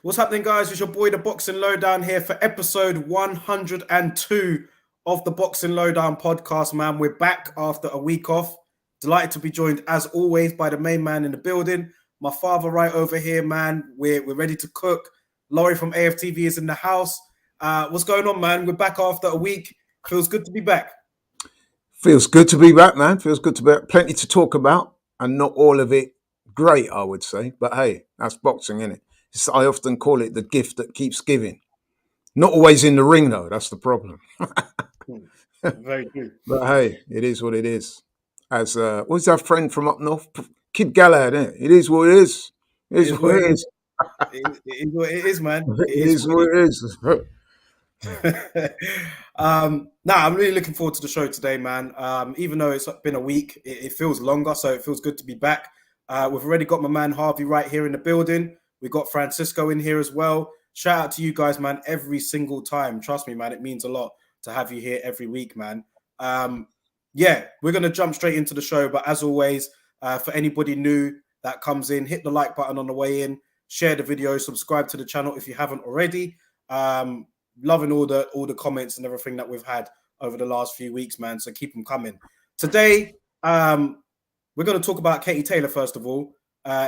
What's happening, guys? It's your boy, the Boxing Lowdown, here for episode 102 of the Boxing Lowdown podcast, man. We're back after a week off. Delighted to be joined, as always, by the main man in the building. My father right over here, man. We're ready to cook. Laurie from AFTV is in the house. What's going on, man? We're back after a week. Feels good to be back. Feels good to be back, man. Feels good to be back. Plenty to talk about, and not all of it great, I would say. But hey, that's boxing, isn't it? I often call it the gift that keeps giving. Not always in the ring, though. That's the problem. Very true. But hey, it is what it is. As what's our friend from up north? Kid Galahad, isn't it? It is what it is. It is what it is. It is what it is, man. It is what it is. I'm really looking forward to the show today, man. Even though it's been a week, it feels longer, so it feels good to be back. We've already got my man Harvey right here in the building. We've got Francisco in here as well. Shout out to you guys, man, every single time. Trust me, man, it means a lot to have you here every week, man. Yeah, we're going to jump straight into the show. But as always, for anybody new that comes in, hit the like button on the way in, share the video, subscribe to the channel if you haven't already. Loving all the comments and everything that we've had over the last few weeks, man. So keep them coming. Today, we're going to talk about Katie Taylor, first of all.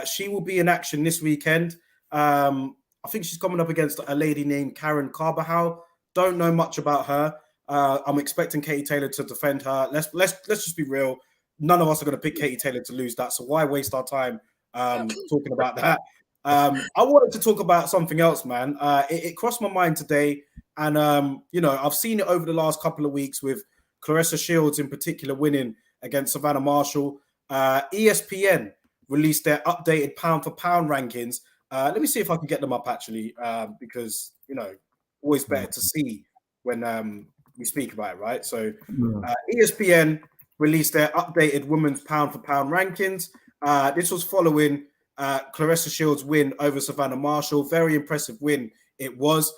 She will be in action this weekend. I think she's coming up against a lady named Karen Carbajal. Don't know much about her. I'm expecting Katie Taylor to defend her. Let's just be real. None of us are going to pick Katie Taylor to lose that. So why waste our time talking about that? I wanted to talk about something else, man. It crossed my mind today. And, I've seen it over the last couple of weeks with Claressa Shields in particular winning against Savannah Marshall. ESPN released their updated pound-for-pound rankings. Let me see if I can get them up, actually, because, always better to see when we speak about it, right? So ESPN released their updated women's pound-for-pound rankings. This was following Claressa Shields' win over Savannah Marshall. Very impressive win it was.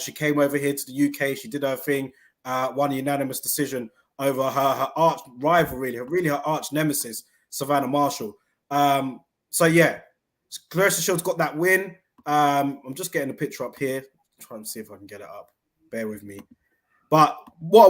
She came over here to the UK. She did her thing, won a unanimous decision over her arch rival, really her arch nemesis, Savannah Marshall. So yeah, Claressa Shields got that win. I'm just getting the picture up here. Trying to see if I can get it up. Bear with me. But what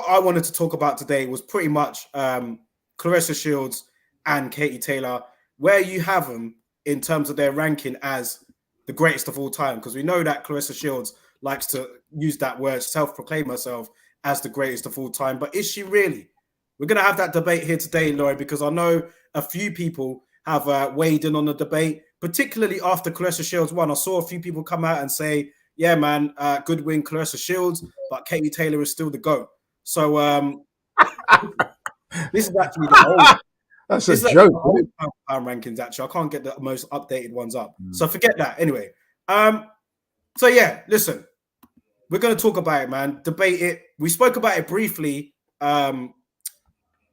I wanted to talk about today was pretty much Claressa Shields and Katie Taylor, where you have them in terms of their ranking as the greatest of all time, because we know that Claressa Shields likes to use that word, self-proclaim herself as the greatest of all time. But is she really? We're going to have that debate here today, Laurie, because I know a few people have weighed in on the debate, particularly after Claressa Shields won. I saw a few people come out and say, yeah, man, good win, Claressa Shields, but Katie Taylor is still the GOAT. So this is actually the old. That's a joke. Pound rankings, actually. I can't get the most updated ones up. So forget that. Anyway, so yeah, listen, we're going to talk about it, man. Debate it. We spoke about it briefly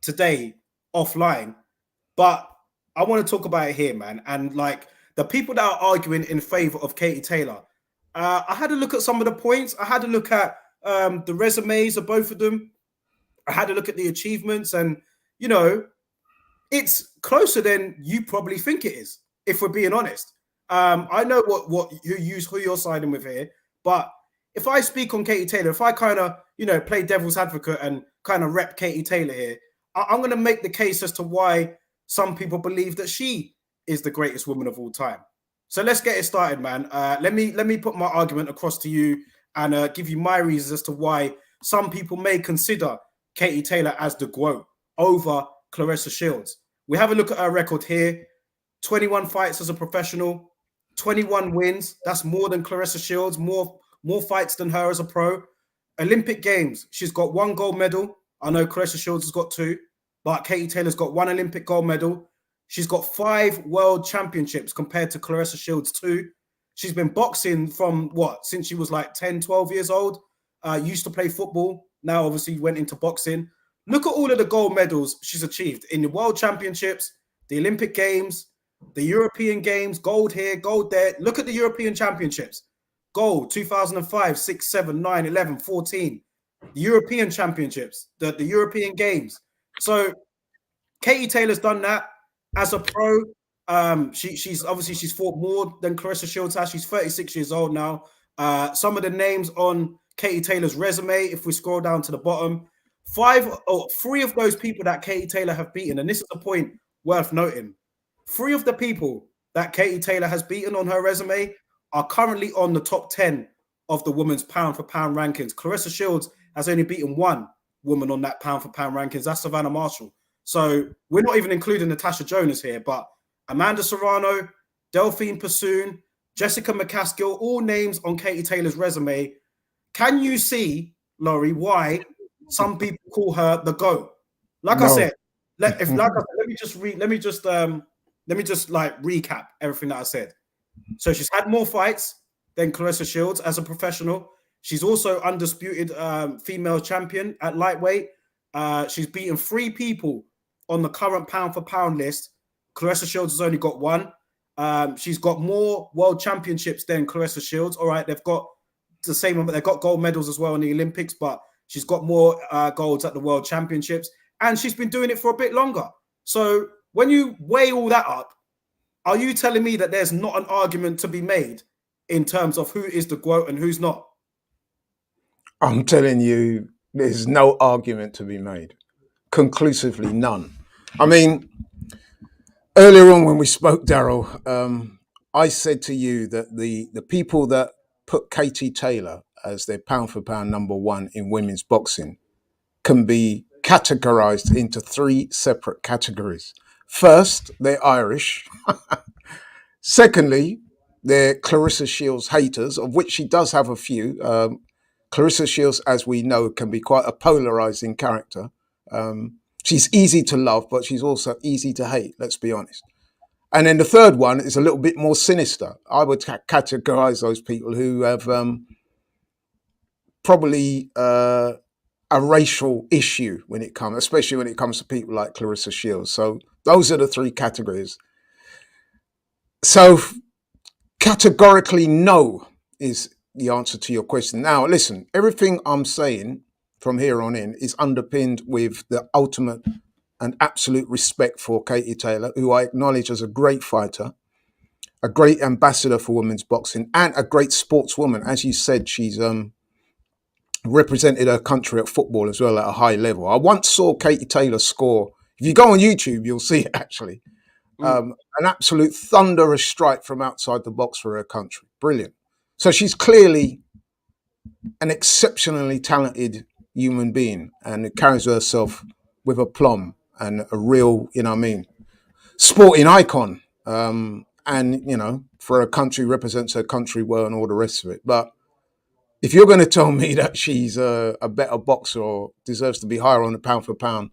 today offline, but I want to talk about it here, man. And like the people that are arguing in favor of Katie Taylor, I had to look at some of the points. I had to look at the resumes of both of them. I had to look at the achievements, and it's closer than you probably think it is, if we're being honest. I know who you're siding with here, but if I speak on Katie Taylor, if I kind of, play devil's advocate and kind of rep Katie Taylor here, I'm going to make the case as to why some people believe that she is the greatest woman of all time. So let's get it started, man. Let me put my argument across to you and give you my reasons as to why some people may consider Katie Taylor as the GWOAT over Claressa Shields. We have a look at her record here. 21 fights as a professional, 21 wins. That's more than Claressa Shields, more fights than her as a pro. Olympic Games, she's got 1 gold medal. I know Claressa Shields has got 2, but Katie Taylor's got 1 Olympic gold medal. She's got 5 world championships compared to Claressa Shields 2. She's been boxing from since she was like 10, 12 years old. Used to play football. Now obviously went into boxing. Look at all of the gold medals she's achieved in the world championships, the Olympic Games, the European Games, gold here, gold there. Look at the European Championships. Gold, 2005, 6, 7, 9, 11, 14. The European Championships, the European Games. So Katie Taylor's done that as a pro. She's fought more than Clarissa Shields has. She's 36 years old now. Some of the names on Katie Taylor's resume, if we scroll down to the bottom, three of those people that Katie Taylor have beaten, and this is a point worth noting. Three of the people that Katie Taylor has beaten on her resume are currently on the top 10 of the women's pound for pound rankings. Clarissa Shields has only beaten one woman on that pound for pound rankings. That's Savannah Marshall. So we're not even including Natasha Jonas here, but Amanda Serrano, Delphine Pursoon, Jessica McCaskill, all names on Katie Taylor's resume. Can you see, Laurie, why some people call her the GOAT? Like I said, let me just recap everything that I said. So she's had more fights than Clarissa Shields as a professional. She's also undisputed female champion at lightweight. She's beaten 3 people on the current pound for pound list. Clarissa Shields has only got 1. She's got more world championships than Clarissa Shields. All right, they've got the same. They've got gold medals as well in the Olympics, but she's got more golds at the world championships, and she's been doing it for a bit longer. So when you weigh all that up, are you telling me that there's not an argument to be made in terms of who is the GOAT and who's not? I'm telling you, there's no argument to be made. Conclusively, none. I mean, earlier on when we spoke, Daryl, I said to you that the people that put Katie Taylor as their pound for pound number 1 in women's boxing can be categorized into 3 separate categories. First, they're Irish. Secondly, they're Clarissa Shields haters, of which she does have a few. Clarissa Shields, as we know, can be quite a polarizing character. She's easy to love, but she's also easy to hate, let's be honest. And then the third one is a little bit more sinister. I would categorize those people who have probably a racial issue especially when it comes to people like Clarissa Shields. So those are the 3 categories. So categorically no is the answer to your question. Now, listen, everything I'm saying from here on in is underpinned with the ultimate and absolute respect for Katie Taylor, who I acknowledge as a great fighter, a great ambassador for women's boxing, and a great sportswoman. As you said, she's represented her country at football as well at a high level. I once saw Katie Taylor score. If you go on YouTube, you'll see it actually. An absolute thunderous strike from outside the box for her country. Brilliant. So she's clearly an exceptionally talented human being and carries herself with aplomb and a real, sporting icon. And, for her country, represents her country well and all the rest of it. But if you're going to tell me that she's a better boxer or deserves to be higher on the pound for pound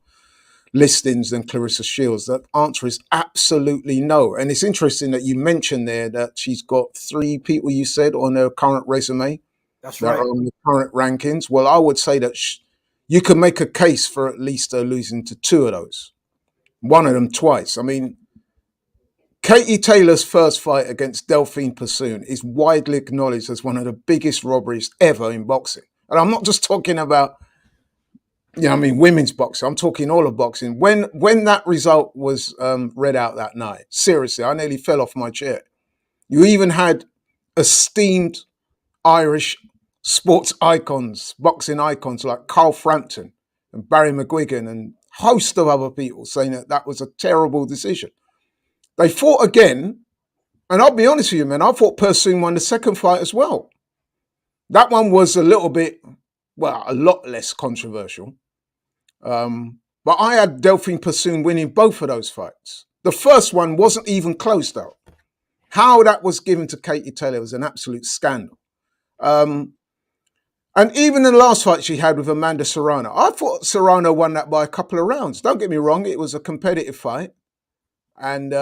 listings than Clarissa Shields, that answer is absolutely no. And it's interesting that you mentioned there that she's got 3 people, you said, on her current resume. That's right. That are on the current rankings. Well, I would say that you can make a case for at least losing to 2 of those. One of them twice. I mean, Katie Taylor's first fight against Delphine Pursoon is widely acknowledged as one of the biggest robberies ever in boxing. And I'm not just talking about, women's boxing. I'm talking all of boxing. When that result was read out that night, seriously, I nearly fell off my chair. You even had esteemed Irish sports icons, boxing icons like Carl Frampton and Barry McGuigan and a host of other people saying that was a terrible decision. They fought again, and I'll be honest with you, man, I thought Pursoon won the second fight as well. That one was a lot less controversial. But I had Delphine Pursoon winning both of those fights. The first one wasn't even close, though. How that was given to Katie Taylor was an absolute scandal. And even in the last fight she had with Amanda Serrano, I thought Serrano won that by a couple of rounds. Don't get me wrong, it was a competitive fight. And,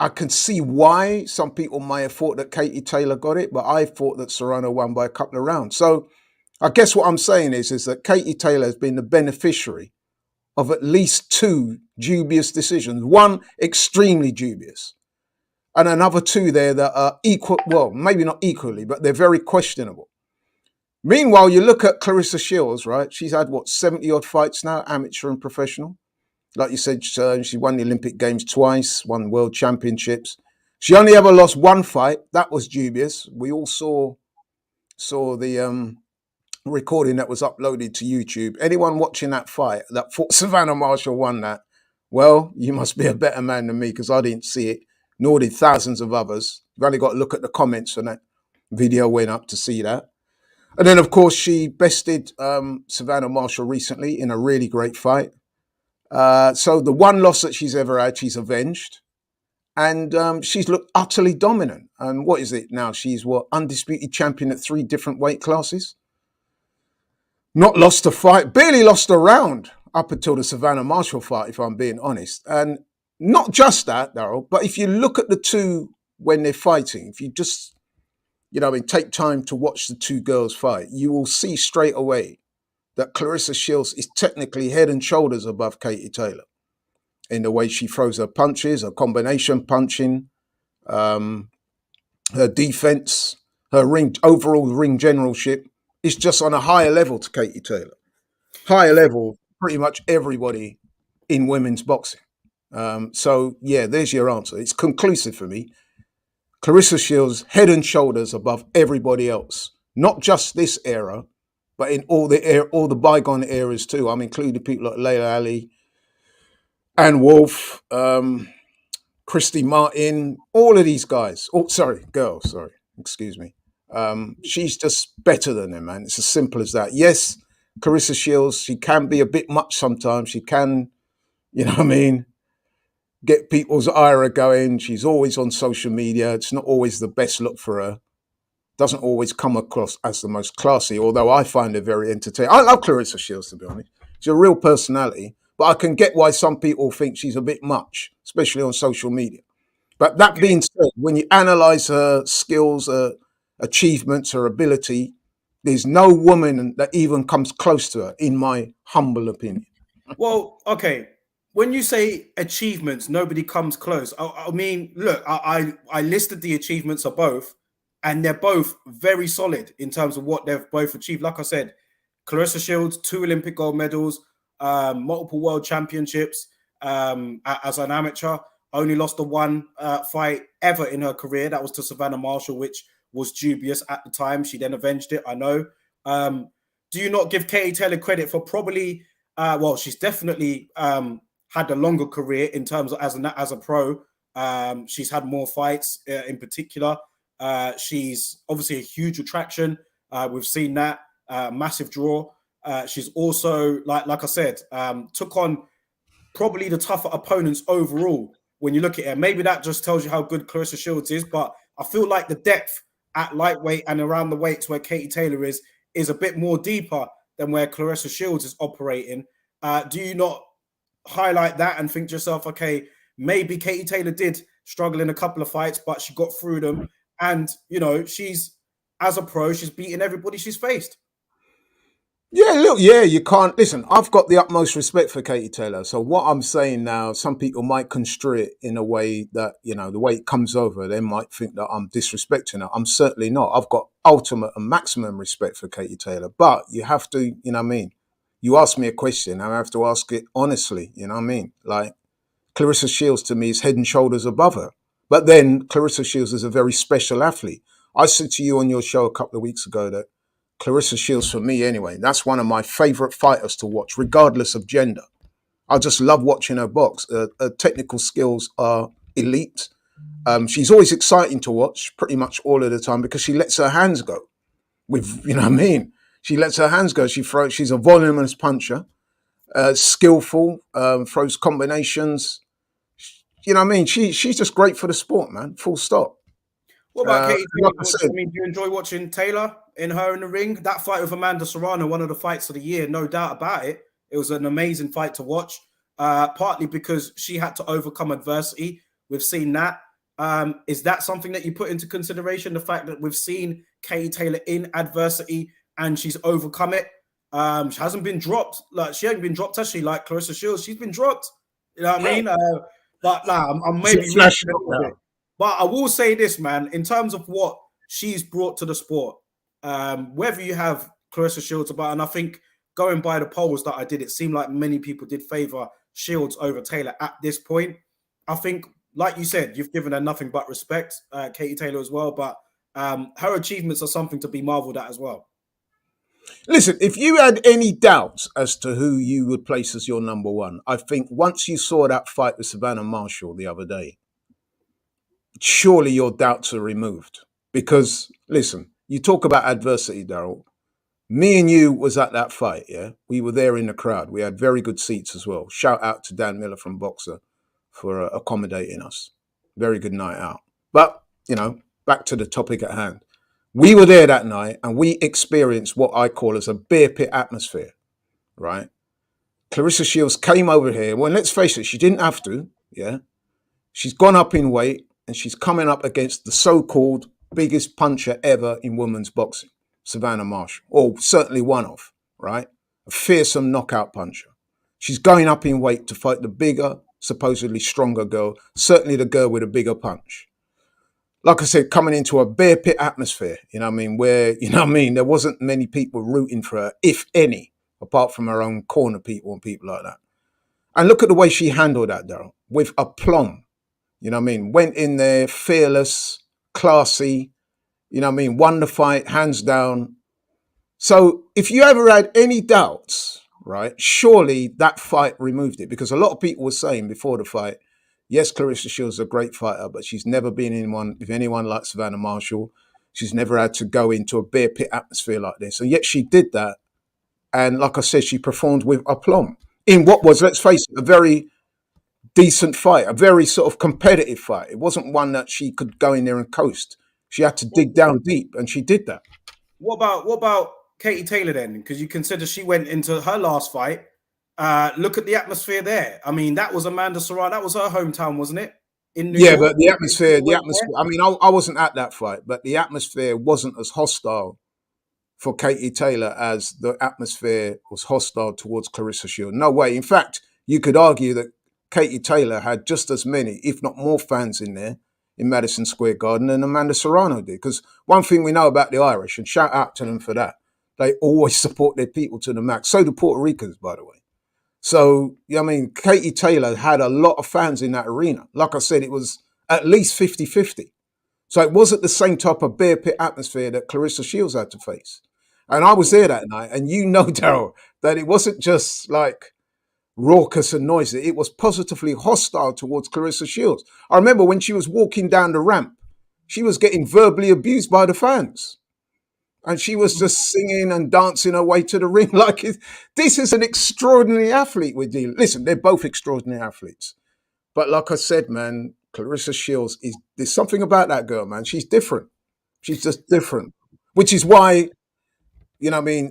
I can see why some people may have thought that Katie Taylor got it, but I thought that Serrano won by a couple of rounds. So I guess what I'm saying is that Katie Taylor has been the beneficiary of at least 2 dubious decisions. One extremely dubious, and another 2 there that are equal, well, maybe not equally, but they're very questionable. Meanwhile, you look at Clarissa Shields, right? She's had, 70-odd fights now, amateur and professional. Like you said, she won the Olympic Games twice, won World Championships. She only ever lost one fight. That was dubious. We all saw the recording that was uploaded to YouTube. Anyone watching that fight that thought Savannah Marshall won that, well, you must be a better man than me because I didn't see it, nor did thousands of others. You've only got to look at the comments when that video went up to see that. And then, of course, she bested Savannah Marshall recently in a really great fight. So the one loss that she's ever had, she's avenged. And she's looked utterly dominant. And what is it now? She's undisputed champion at 3 different weight classes. Not lost a fight, barely lost a round up until the Savannah Marshall fight, if I'm being honest. And not just that, Daryl, but if you look at the two when they're fighting, if you just, take time to watch the two girls fight, you will see straight away that Clarissa Shields is technically head and shoulders above Katie Taylor in the way she throws her punches, her combination punching, her defense, her overall ring generalship is just on a higher level to Katie Taylor. Higher level, pretty much everybody in women's boxing. So, yeah, there's your answer. It's conclusive for me. Clarissa Shields, head and shoulders above everybody else. Not just this era, but in all the bygone eras too. I'm including people like Layla Ali, Ann Wolfe, Christy Martin, all of these guys. Oh, sorry, girls, sorry. Excuse me. She's just better than them, man. It's as simple as that. Yes, Clarissa Shields, she can be a bit much sometimes. She can, get people's ira going. She's always on social media. It's not always the best look for her. Doesn't always come across as the most classy, although I find her very entertaining. I love Clarissa Shields, to be honest. She's a real personality, but I can get why some people think she's a bit much, especially on social media. But that being said, when you analyze her skills, her achievements, her ability, there's no woman that even comes close to her, in my humble opinion. Well, okay. When you say achievements, nobody comes close. I mean, look, I listed the achievements of both, and they're both very solid in terms of what they've both achieved. Like I said, Clarissa Shields, 2 Olympic gold medals, multiple world championships as an amateur. Only lost the one fight ever in her career. That was to Savannah Marshall, which was dubious at the time. She then avenged it, I know. Do you not give Katie Taylor credit for probably, she's definitely had a longer career in terms of as a pro. She's had more fights in particular. She's obviously a huge attraction. We've seen that massive draw. She's also, like I said, took on probably the tougher opponents overall. When you look at it, maybe that just tells you how good Clarissa Shields is. But I feel like the depth at lightweight and around the weights where Katie Taylor is a bit more deeper than where Clarissa Shields is operating. Do you not highlight that and think to yourself, okay, maybe Katie Taylor did struggle in a couple of fights, but she got through them, and she's, as a pro, she's beaten everybody she's faced. Yeah, look, you can't listen. I've got the utmost respect for Katie Taylor. So what I'm saying now, some people might construe it in a way that, the way it comes over, they might think that I'm disrespecting her. I'm certainly not. I've got ultimate and maximum respect for Katie Taylor. But you have to, you ask me a question, I have to ask it honestly, Like, Clarissa Shields to me is head and shoulders above her. But then Clarissa Shields is a very special athlete. I said to you on your show a couple of weeks ago that Clarissa Shields, for me anyway, that's one of my favorite fighters to watch, regardless of gender. I just love watching her box. Her technical skills are elite. She's always exciting to watch, pretty much all of the time, because she lets her hands go. She lets her hands go. She's a voluminous puncher, skillful, throws combinations. She's just great for the sport, man. Full stop. What about Katie Taylor? Like I said, Do you enjoy watching Taylor in the ring? That fight with Amanda Serrano, one of the fights of the year, no doubt about it. It was an amazing fight to watch, partly because she had to overcome adversity. We've seen that. Is that something that you put into consideration? The fact that we've seen Katie Taylor in adversity and she's overcome it. She hasn't been dropped. She hasn't been dropped, has she? Like Clarissa Shields, she's been dropped. You know what I mean? But I'm maybe reaching a little bit. But I will say this, man, in terms of what she's brought to the sport, whether you have Clarissa Shields about, and I think going by the polls that I did, it seemed like many people did favor Shields over Taylor at this point. I think, like you said, you've given her nothing but respect, Katie Taylor as well. But her achievements are something to be marveled at as well. Listen, if you had any doubts as to who you would place as your number one, I think once you saw that fight with Savannah Marshall the other day, surely your doubts are removed. Because, listen, you talk about adversity, Daryl. Me and you was at that fight, yeah? We were there in the crowd. We had very good seats as well. Shout out to Dan Miller from Boxer for accommodating us. Very good night out. But, back to the topic at hand. We were there that night and we experienced what I call as a beer pit atmosphere, right? Claressa Shields came over here. Well, let's face it, she didn't have to, yeah? She's gone up in weight and she's coming up against the so-called biggest puncher ever in women's boxing, Savannah Marshall, or certainly one of, right? A fearsome knockout puncher. She's going up in weight to fight the bigger, supposedly stronger girl, certainly the girl with a bigger punch. Like I said, coming into a bear pit atmosphere, where, there wasn't many people rooting for her, if any, apart from her own corner people and people like that. And look at the way she handled that, Daryl, with aplomb. Went in there, fearless, classy, won the fight, hands down. So if you ever had any doubts, right, surely that fight removed it. Because a lot of people were saying before the fight, yes, Claressa Shields is a great fighter, but she's never been with anyone like Savannah Marshall. She's never had to go into a bear pit atmosphere like this. And yet she did that. And like I said, she performed with aplomb in what was, let's face it, a very decent fight, a very sort of competitive fight. It wasn't one that she could go in there and coast. She had to dig down deep, and she did that. What about Katie Taylor then? Because you consider she went into her last fight. Look at the atmosphere there. I mean, that was Amanda Serrano. That was her hometown, wasn't it? In New York. But the atmosphere. I mean, I wasn't at that fight, but the atmosphere wasn't as hostile for Katie Taylor as the atmosphere was hostile towards Claressa Shields. No way. In fact, you could argue that Katie Taylor had just as many, if not more, fans in there in Madison Square Garden than Amanda Serrano did. Because one thing we know about the Irish, and shout out to them for that, they always support their people to the max. So do Puerto Ricans, by the way. So, Katie Taylor had a lot of fans in that arena. Like I said, it was at least 50-50. So it wasn't the same type of bear pit atmosphere that Claressa Shields had to face. And I was there that night, and Daryl, that it wasn't just like raucous and noisy. It was positively hostile towards Claressa Shields. I remember when she was walking down the ramp, she was getting verbally abused by the fans. And she was just singing and dancing her way to the ring. This is an extraordinary athlete we're dealing. Listen, they're both extraordinary athletes. But like I said, man, Claressa Shields, there's something about that girl, man. She's different. She's just different. Which is why,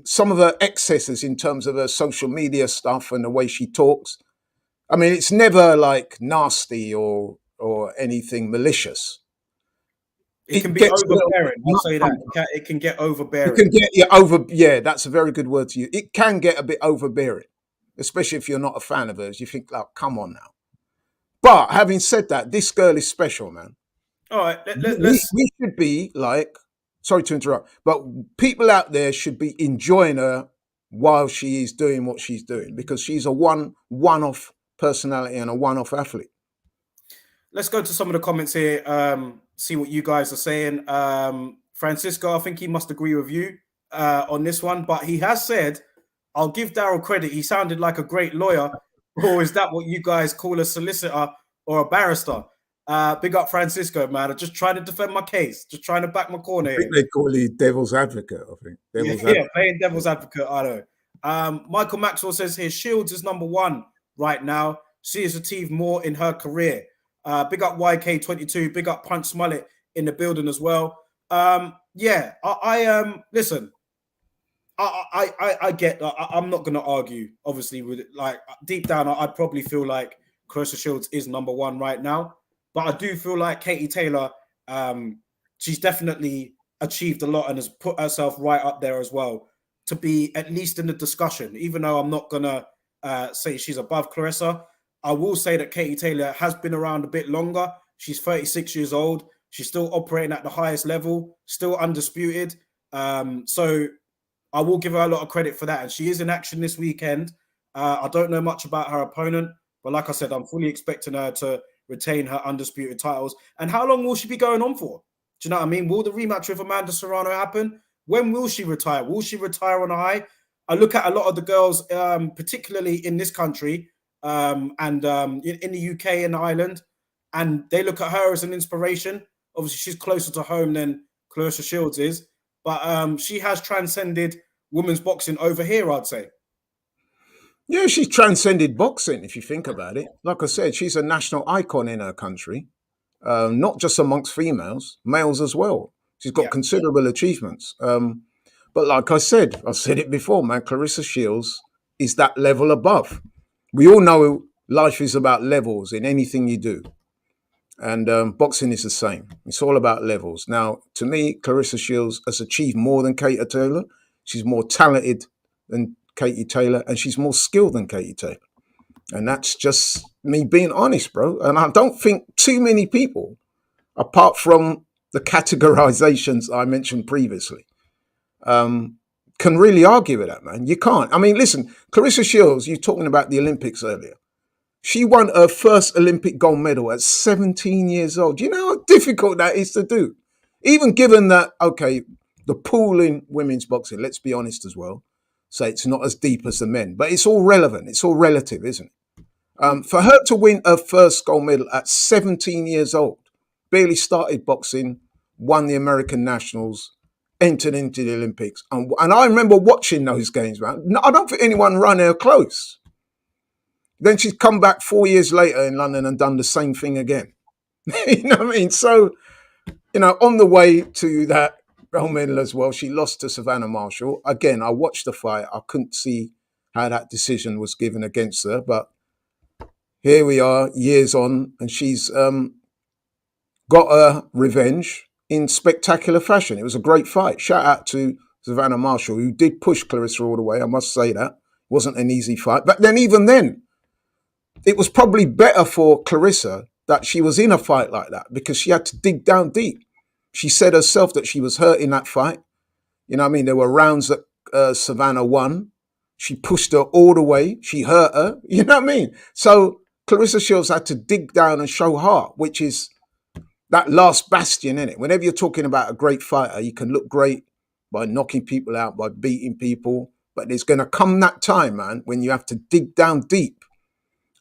some of her excesses in terms of her social media stuff and the way she talks, it's never like nasty or anything malicious. It can be overbearing. I'll say that. It can get overbearing. It can get Yeah, that's a very good word to use. It can get a bit overbearing, especially if you're not a fan of hers. You think, like, come on now. But having said that, this girl is special, man. All right, we should be like, sorry to interrupt, but people out there should be enjoying her while she is doing what she's doing, because she's a one-off personality and a one-off athlete. Let's go to some of the comments here. See what you guys are saying. Francisco, I think he must agree with you on this one, but he has said, I'll give Daryl credit. He sounded like a great lawyer. Or is that what you guys call a solicitor or a barrister? Big up Francisco, man. I'm just trying to defend my case. Just trying to back my corner. I think they call you devil's advocate, I think. Playing devil's advocate, I know. Michael Maxwell says here, Shields is number one right now. She has achieved more in her career. Big up YK22, big up Punch Smollett in the building as well. Listen, I get that. I'm not going to argue, obviously, with it. Like, deep down, I probably feel like Claressa Shields is number one right now. But I do feel like Katie Taylor, she's definitely achieved a lot and has put herself right up there as well to be at least in the discussion. Even though I'm not going to say she's above Claressa, I will say that Katie Taylor has been around a bit longer. She's 36 years old. She's still operating at the highest level, still undisputed. So I will give her a lot of credit for that. And she is in action this weekend. I don't know much about her opponent, But like I said, I'm fully expecting her to retain her undisputed titles. And how long will she be going on for? Do you know what I mean? Will the rematch with Amanda Serrano happen? When will she retire? Will she retire on a high? I look at a lot of the girls, particularly in this country and in the UK and Ireland, and they look at her as an inspiration. Obviously, she's closer to home than Clarissa Shields is, but she has transcended women's boxing over here, I'd say. Yeah, she's transcended boxing, if you think about it. Like I said, she's a national icon in her country, not just amongst females, males as well. She's got Yeah. considerable achievements. But like I said it before, man, Clarissa Shields is that level above. We all know life is about levels in anything you do. And boxing is the same. It's all about levels. Now, to me, Clarissa Shields has achieved more than Katie Taylor. She's more talented than Katie Taylor, and she's more skilled than Katie Taylor. And that's just me being honest, bro. And I don't think too many people, apart from the categorizations I mentioned previously, can really argue with that, man. You can't. I mean, listen, Clarissa Shields, you're talking about the Olympics earlier. She won her first Olympic gold medal at 17 years old. Do you know how difficult that is to do? Even given that, okay, the pool in women's boxing, let's be honest as well, say it's not as deep as the men, but it's all relevant. It's all relative, isn't it? For her to win her first gold medal at 17 years old, barely started boxing, won the American Nationals, entered into the Olympics. And I remember watching those games, man. No, I don't think anyone ran her close. Then she's come back 4 years later in London and done the same thing again. You know what I mean? So, on the way to that gold medal as well, she lost to Savannah Marshall. Again, I watched the fight. I couldn't see how that decision was given against her. But here we are, years on, and she's got her revenge in spectacular fashion. It was a great fight. Shout out to Savannah Marshall, who did push Clarissa all the way. I must say that. It wasn't an easy fight. But then even then, it was probably better for Clarissa that she was in a fight like that because she had to dig down deep. She said herself that she was hurt in that fight. You know what I mean? There were rounds that Savannah won. She pushed her all the way. She hurt her. You know what I mean? So Clarissa Shields had to dig down and show heart, which is that last bastion, in it. Whenever you're talking about a great fighter, you can look great by knocking people out, by beating people. But there's going to come that time, man, when you have to dig down deep.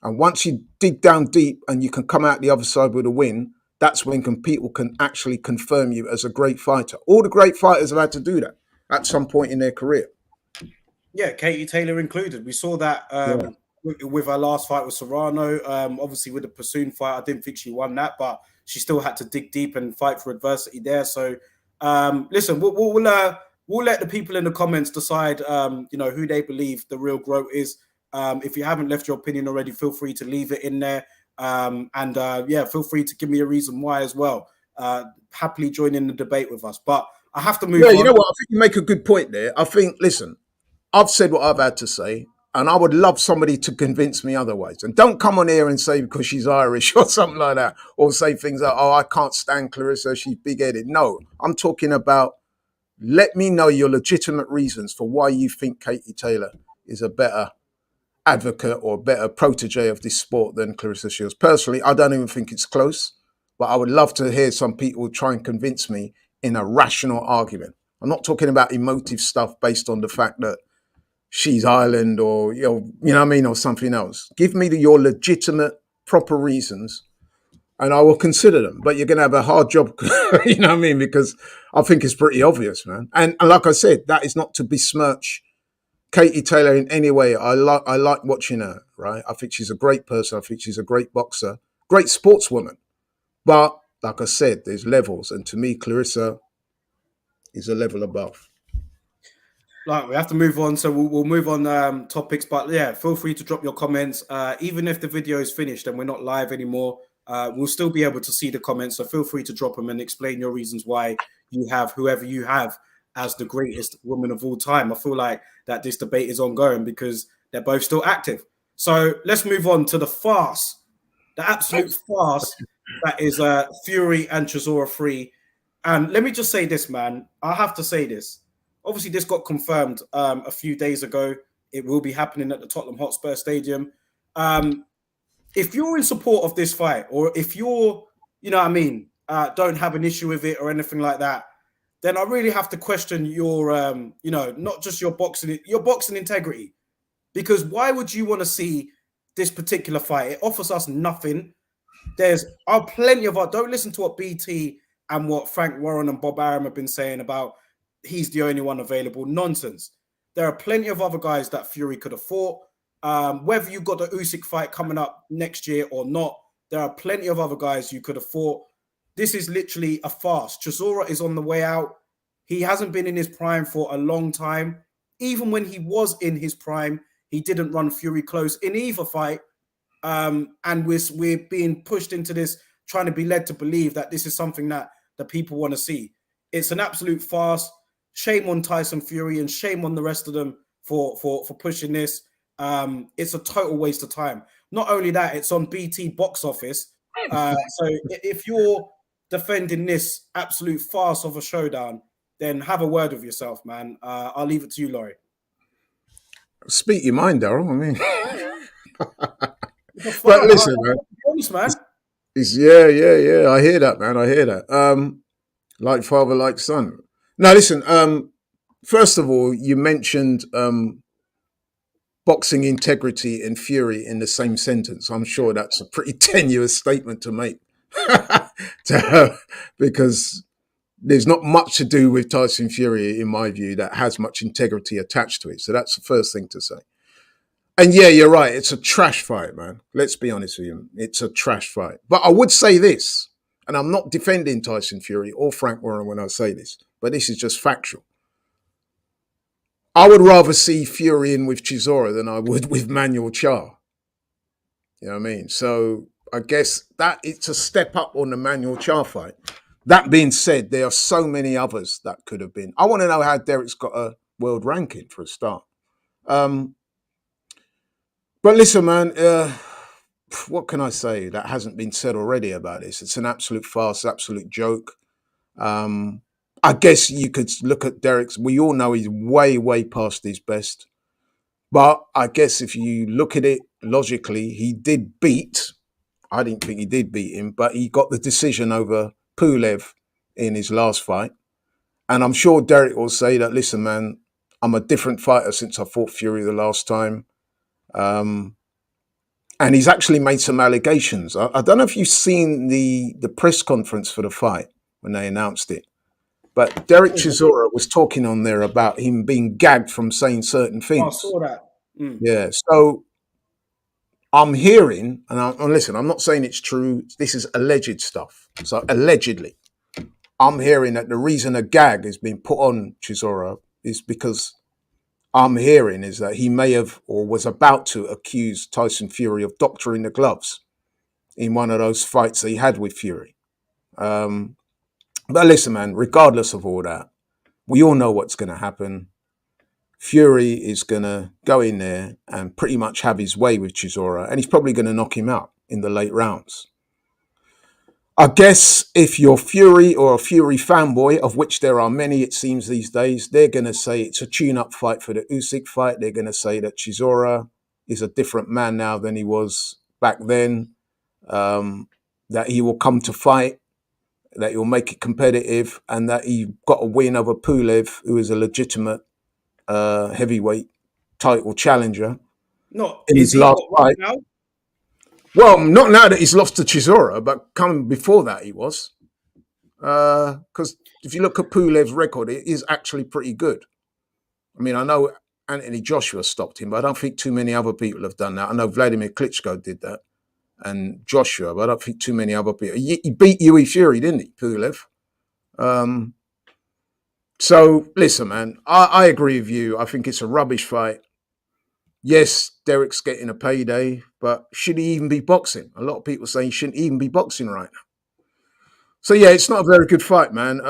And once you dig down deep and you can come out the other side with a win, that's when people can actually confirm you as a great fighter. All the great fighters have had to do that at some point in their career. Yeah, Katie Taylor included. We saw that with her last fight with Serrano. Obviously, with the Pursoon fight, I didn't think she won that, but she still had to dig deep and fight for adversity there. So, listen, we'll let the people in the comments decide, who they believe the real Gwoat is. If you haven't left your opinion already, feel free to leave it in there. Feel free to give me a reason why as well. Happily join in the debate with us. But I have to move on. You know what? I think you make a good point there. I think, listen, I've said what I've had to say, and I would love somebody to convince me otherwise. And don't come on here and say because she's Irish or something like that, or say things like, oh, I can't stand Clarissa, she's big-headed. No, I'm talking about let me know your legitimate reasons for why you think Katie Taylor is a better advocate or better protege of this sport than Clarissa Shields. Personally, I don't even think it's close, but I would love to hear some people try and convince me in a rational argument. I'm not talking about emotive stuff based on the fact that she's Ireland or, you know what I mean, or something else. Give me your legitimate, proper reasons and I will consider them. But you're going to have a hard job, you know what I mean? Because I think it's pretty obvious, man. And like I said, that is not to besmirch Katie Taylor in any way. I like watching her, right? I think she's a great person. I think she's a great boxer, great sportswoman. But like I said, there's levels. And to me, Clarissa is a level above. Like, we have to move on, so we'll move on topics. But yeah, feel free to drop your comments. Even if the video is finished and we're not live anymore, we'll still be able to see the comments. So feel free to drop them and explain your reasons why you have whoever you have as the greatest woman of all time. I feel like that this debate is ongoing because they're both still active. So let's move on to the farce, the absolute farce that is Fury and Chisora 3. And let me just say this, man. I have to say this. Obviously, this got confirmed a few days ago. It will be happening at the Tottenham Hotspur Stadium. if you're in support of this fight, or if you're, you know what I mean, don't have an issue with it or anything like that, then I really have to question your, you know, not just your boxing integrity. Because why would you want to see this particular fight? It offers us nothing. There's plenty of our. Don't listen to what BT and what Frank Warren and Bob Arum have been saying about he's the only one available. Nonsense. There are plenty of other guys that Fury could have fought. Whether you got the Usyk fight coming up next year or not, there are plenty of other guys you could have fought. This is literally a farce. Chisora is on the way out. He hasn't been in his prime for a long time. Even when he was in his prime, he didn't run Fury close in either fight. And we're being pushed into this, trying to be led to believe that this is something that the people want to see. It's an absolute farce. Shame on Tyson Fury and shame on the rest of them for pushing this. It's a total waste of time. Not only that, it's on BT box office. So if you're defending this absolute farce of a showdown, then have a word with yourself, man. I'll leave it to you, Laurie. Speak your mind, Daryl. I mean, It's a but farce. listen, man. I'll be honest, man. Yeah. I hear that, man. I hear that. Like father, like son. Now, listen. First of all, you mentioned boxing integrity and Fury in the same sentence. I'm sure that's a pretty tenuous statement to make, because there's not much to do with Tyson Fury, in my view, that has much integrity attached to it. So that's the first thing to say. And yeah, you're right. It's a trash fight, man. Let's be honest with you. It's a trash fight. But I would say this, and I'm not defending Tyson Fury or Frank Warren when I say this, but this is just factual. I would rather see Fury in with Chisora than I would with Manuel Char. You know what I mean? So I guess that it's a step up on the Manuel Char fight. That being said, there are so many others that could have been. I want to know how Derek's got a world ranking for a start. But listen, man, what can I say that hasn't been said already about this? It's an absolute farce, absolute joke. I guess you could look at Derek's. We all know he's way, way past his best. But I guess if you look at it logically, he did beat. I didn't think he did beat him, but he got the decision over Pulev in his last fight. And I'm sure Derek will say that, listen, man, I'm a different fighter since I fought Fury the last time. And he's actually made some allegations. I don't know if you've seen the press conference for the fight when they announced it. But Derek Chisora was talking on there about him being gagged from saying certain things. I saw that. Yeah. So I'm hearing, and listen, I'm not saying it's true. This is alleged stuff. So allegedly, I'm hearing that the reason a gag has been put on Chisora is because I'm hearing is that he may have or was about to accuse Tyson Fury of doctoring the gloves in one of those fights that he had with Fury. But listen, man, regardless of all that, we all know what's going to happen. Fury is going to go in there and pretty much have his way with Chisora, and he's probably going to knock him out in the late rounds. I guess if you're Fury or a Fury fanboy, of which there are many, it seems these days, they're going to say it's a tune-up fight for the Usyk fight. They're going to say that Chisora is a different man now than he was back then, that he will come to fight, that he'll make it competitive, and that he got a win over Pulev, who is a legitimate heavyweight title challenger. No, in is his he last what, right fight. now? Well, not now that he's lost to Chisora, but coming before that he was. Because if you look at Pulev's record, it is actually pretty good. I mean, I know Anthony Joshua stopped him, but I don't think too many other people have done that. I know Vladimir Klitschko did that, and Joshua, but I don't think too many other people. He beat Yui Fury, didn't he, Pulev? So, listen, man, I agree with you. I think it's a rubbish fight. Yes, Derek's getting a payday, but should he even be boxing? A lot of people say he shouldn't even be boxing right now. So, yeah, it's not a very good fight, man.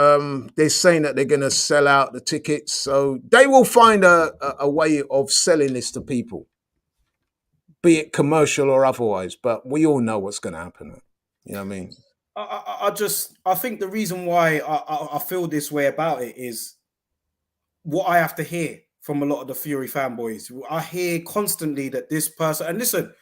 They're saying that they're going to sell out the tickets. So they will find a way of selling this to people, be it commercial or otherwise. But we all know what's going to happen. You know what I mean? I think the reason why I feel this way about it is what I have to hear from a lot of the Fury fanboys. I hear constantly that this person, and listen,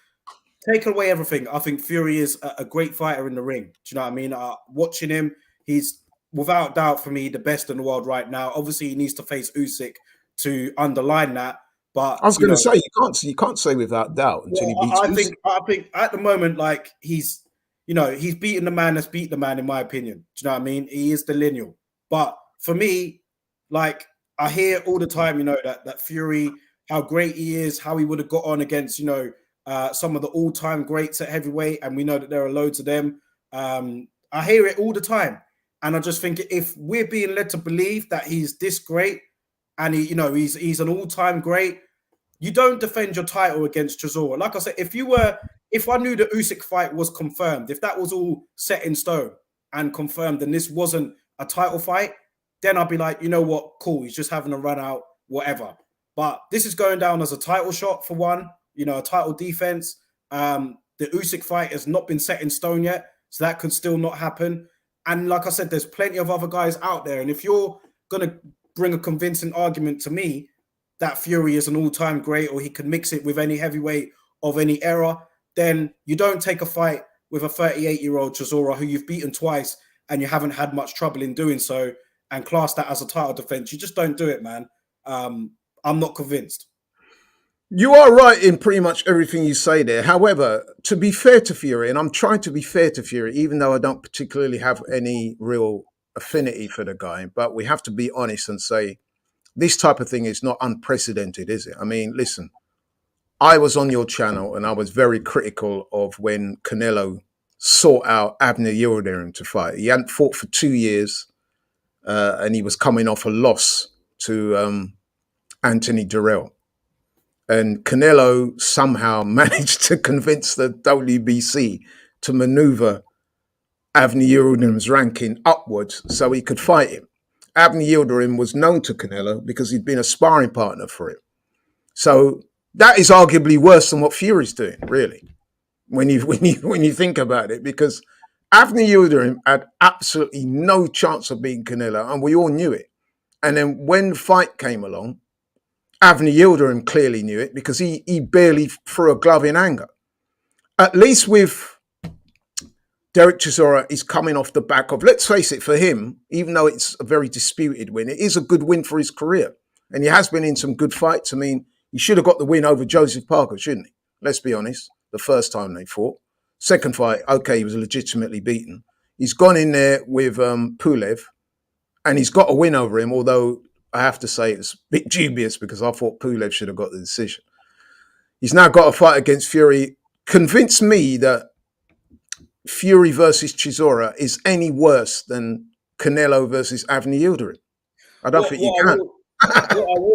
take away everything. I think Fury is a great fighter in the ring. Do you know what I mean? Watching him, he's without doubt for me the best in the world right now. Obviously, he needs to face Usyk to underline that. But I was going to say you can't say without doubt until he well, beats Usyk. I think at the moment, like he's beaten the man that's beat the man, in my opinion. Do you know what I mean? He is the lineal. But for me, like I hear all the time, that Fury, how great he is, how he would have got on against, some of the all-time greats at heavyweight, and we know that there are loads of them. I hear it all the time, and I just think if we're being led to believe that he's this great, and he's an all-time great, you don't defend your title against Chisora. Like I said, if I knew the Usyk fight was confirmed, if that was all set in stone and confirmed, and this wasn't a title fight, then I'd be like, you know what, cool, he's just having a run out, whatever. But this is going down as a title shot for one, a title defense. The Usyk fight has not been set in stone yet, so that could still not happen. And like I said, there's plenty of other guys out there. And if you're going to bring a convincing argument to me that Fury is an all-time great or he can mix it with any heavyweight of any era, then you don't take a fight with a 38-year-old Chisora who you've beaten twice and you haven't had much trouble in doing so and class that as a title defense. You just don't do it, man. I'm not convinced. You are right in pretty much everything you say there. However, to be fair to Fury, and I'm trying to be fair to Fury, even though I don't particularly have any real affinity for the guy, but we have to be honest and say this type of thing is not unprecedented, is it? I mean, listen, I was on your channel and I was very critical of when Canelo sought out Abner Yildirim to fight. He hadn't fought for 2 years and he was coming off a loss to Anthony Durrell. And Canelo somehow managed to convince the WBC to maneuver Abner Yildirim's ranking upwards so he could fight him. Abner Yildirim was known to Canelo because he'd been a sparring partner for him. So that is arguably worse than what Fury's doing, really, when you think about it, because Abner Yildirim had absolutely no chance of beating Canelo, and we all knew it. And then when the fight came along, Abner Yildirim clearly knew it because he barely threw a glove in anger. At least with Derek Chisora, he's coming off the back of, let's face it, for him, even though it's a very disputed win, it is a good win for his career. And he has been in some good fights. I mean, he should have got the win over Joseph Parker, shouldn't he? Let's be honest. The first time they fought. Second fight, okay, he was legitimately beaten. He's gone in there with Pulev, and he's got a win over him, although I have to say it's a bit dubious because I thought Pulev should have got the decision. He's now got a fight against Fury. Convince me that Fury versus Chisora is any worse than Canelo versus Abner Yildirim. I don't think you can.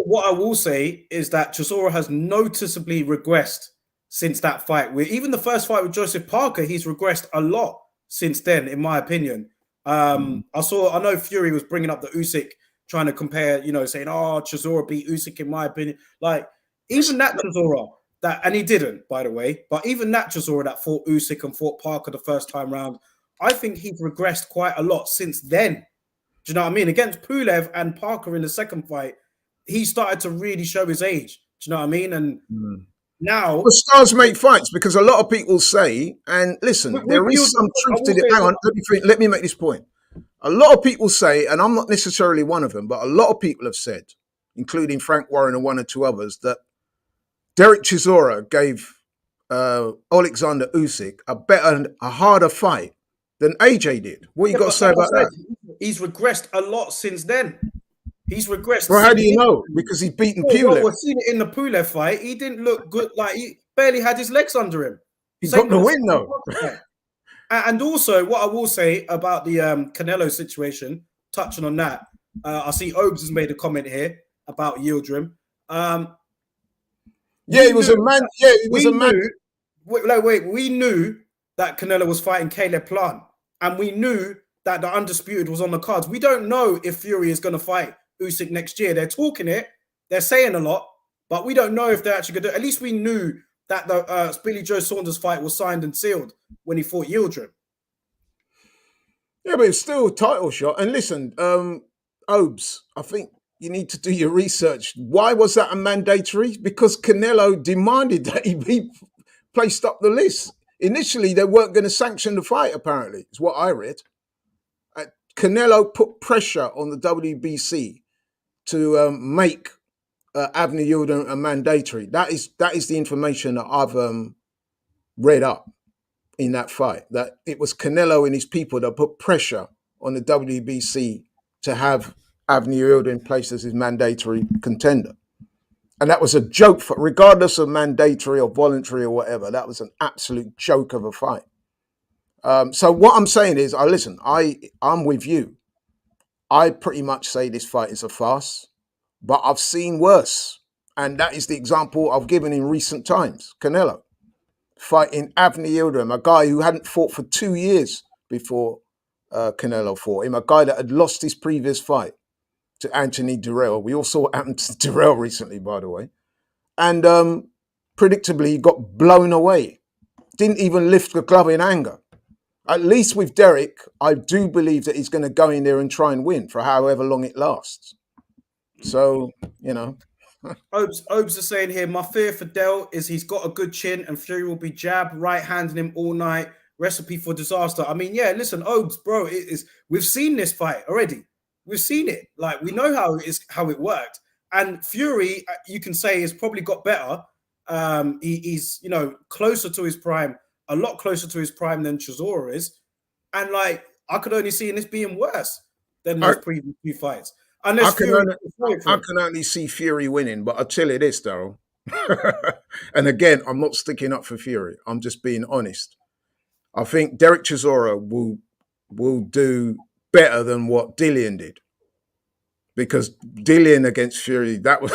What I will say is that Chisora has noticeably regressed since that fight. Even the first fight with Joseph Parker, he's regressed a lot since then, in my opinion. I know Fury was bringing up the Usyk, trying to compare, saying, "Oh, Chisora beat Usyk," in my opinion. Like even that Chisora, and he didn't, by the way, but even that Chisora that fought Usyk and fought Parker the first time round, I think he's regressed quite a lot since then. Do you know what I mean? Against Pulev and Parker in the second fight, he started to really show his age. Do you know what I mean? And now, well, stars make fights, because a lot of people say, and listen, there is some truth to it. Hang on, let me make this point. A lot of people say, and I'm not necessarily one of them, but a lot of people have said, including Frank Warren and one or two others, that Derek Chisora gave Alexander Usyk a harder fight than AJ did. What you got to say about that? He's regressed a lot since then. He's regressed. Well, how do you know? Because he's beaten Pulev. We've seen it in the Pulev fight. He didn't look good. Like he barely had his legs under him. He got the win though. And also, what I will say about the Canelo situation, touching on that, I see Obes has made a comment here about Yildirim. He was a man. Yeah, he was a man. We knew that Canelo was fighting Caleb Plant, and we knew that the Undisputed was on the cards. We don't know if Fury is going to fight Usyk next year. They're talking it, they're saying a lot, but we don't know if they're actually going to. At least we knew that the Billy Joe Saunders fight was signed and sealed when he fought Yildirim. Yeah, but it's still a title shot. And listen, Obes, I think you need to do your research. Why was that a mandatory? Because Canelo demanded that he beat placed up the list. Initially, they weren't going to sanction the fight, apparently, is what I read. Canelo put pressure on the WBC to make Avni Yildirim a mandatory. That is the information that I've read up in that fight. That it was Canelo and his people that put pressure on the WBC to have Avni Yildirim placed as his mandatory contender. And that was a joke, regardless of mandatory or voluntary or whatever. That was an absolute joke of a fight. So what I'm saying is, I'm with you. I pretty much say this fight is a farce, but I've seen worse. And that is the example I've given in recent times. Canelo fighting Avni Yildirim, a guy who hadn't fought for 2 years before Canelo fought him, a guy that had lost his previous fight to Anthony Durrell. We all saw what happened to Durrell recently, by the way. And predictably, he got blown away. Didn't even lift the glove in anger. At least with Derek, I do believe that he's going to go in there and try and win for however long it lasts. So, you know. Obes is saying here, my fear for Del is he's got a good chin and Fury will be jab, right-handing him all night. Recipe for disaster. I mean, yeah, listen, Obes, bro, we've seen this fight already. We've seen it. Like, we know how it worked. And Fury, you can say, has probably got better. He's, you know, closer to his prime, a lot closer to his prime than Chisora is. And, like, I could only see this being worse than those previous few fights. Unless I can only see Fury winning, but I'll tell you this, Daryl. And again, I'm not sticking up for Fury. I'm just being honest. I think Derek Chisora will do better than what Dillian did. Because Dillian against Fury, that was...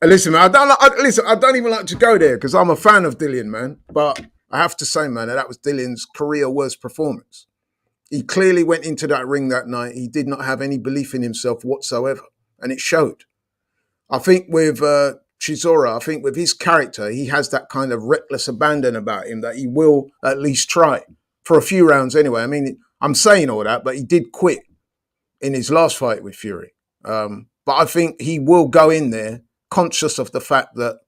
Listen, man, I don't even like to go there because I'm a fan of Dillian, man. But I have to say, man, that was Dillian's career worst performance. He clearly went into that ring that night. He did not have any belief in himself whatsoever. And it showed. I think with Chisora, I think with his character, he has that kind of reckless abandon about him that he will at least try for a few rounds anyway. I mean, I'm saying all that, but he did quit in his last fight with Fury. But I think he will go in there conscious of the fact that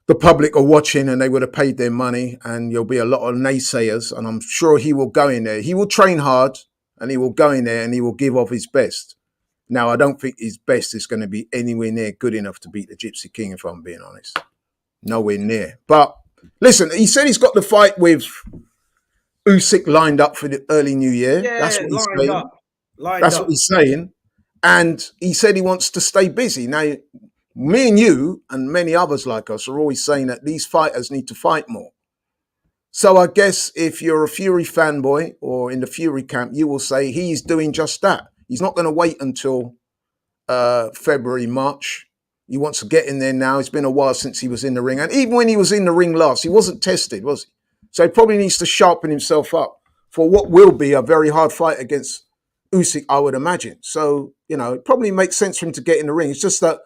the public are watching and they would have paid their money and there'll be a lot of naysayers. And I'm sure he will go in there. He will train hard and he will go in there and he will give off his best. Now, I don't think his best is going to be anywhere near good enough to beat the Gypsy King, if I'm being honest. Nowhere near. But listen, he said he's got the fight with Usyk lined up for the early new year. Yeah, that's what he's saying. That's what he's saying. And he said he wants to stay busy. Now, me and you and many others like us are always saying that these fighters need to fight more. So I guess if you're a Fury fanboy or in the Fury camp, you will say he's doing just that. He's not going to wait until February, March. He wants to get in there now. It's been a while since he was in the ring. And even when he was in the ring last, he wasn't tested, was he? So he probably needs to sharpen himself up for what will be a very hard fight against Usyk, I would imagine. So, you know, it probably makes sense for him to get in the ring. It's just that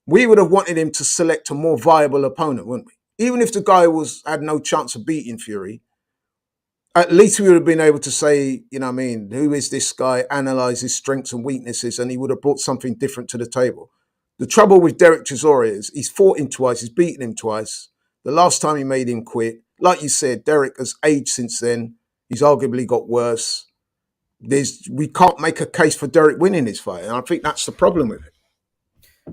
we would have wanted him to select a more viable opponent, wouldn't we? Even if the guy had no chance of beating Fury, at least we would have been able to say, you know what I mean, who is this guy, analyze his strengths and weaknesses, and he would have brought something different to the table. The trouble with Derek Chisora is he's fought him twice, he's beaten him twice. The last time he made him quit. Like you said, Derek has aged since then. He's arguably got worse. We can't make a case for Derek winning this fight, and I think that's the problem with it.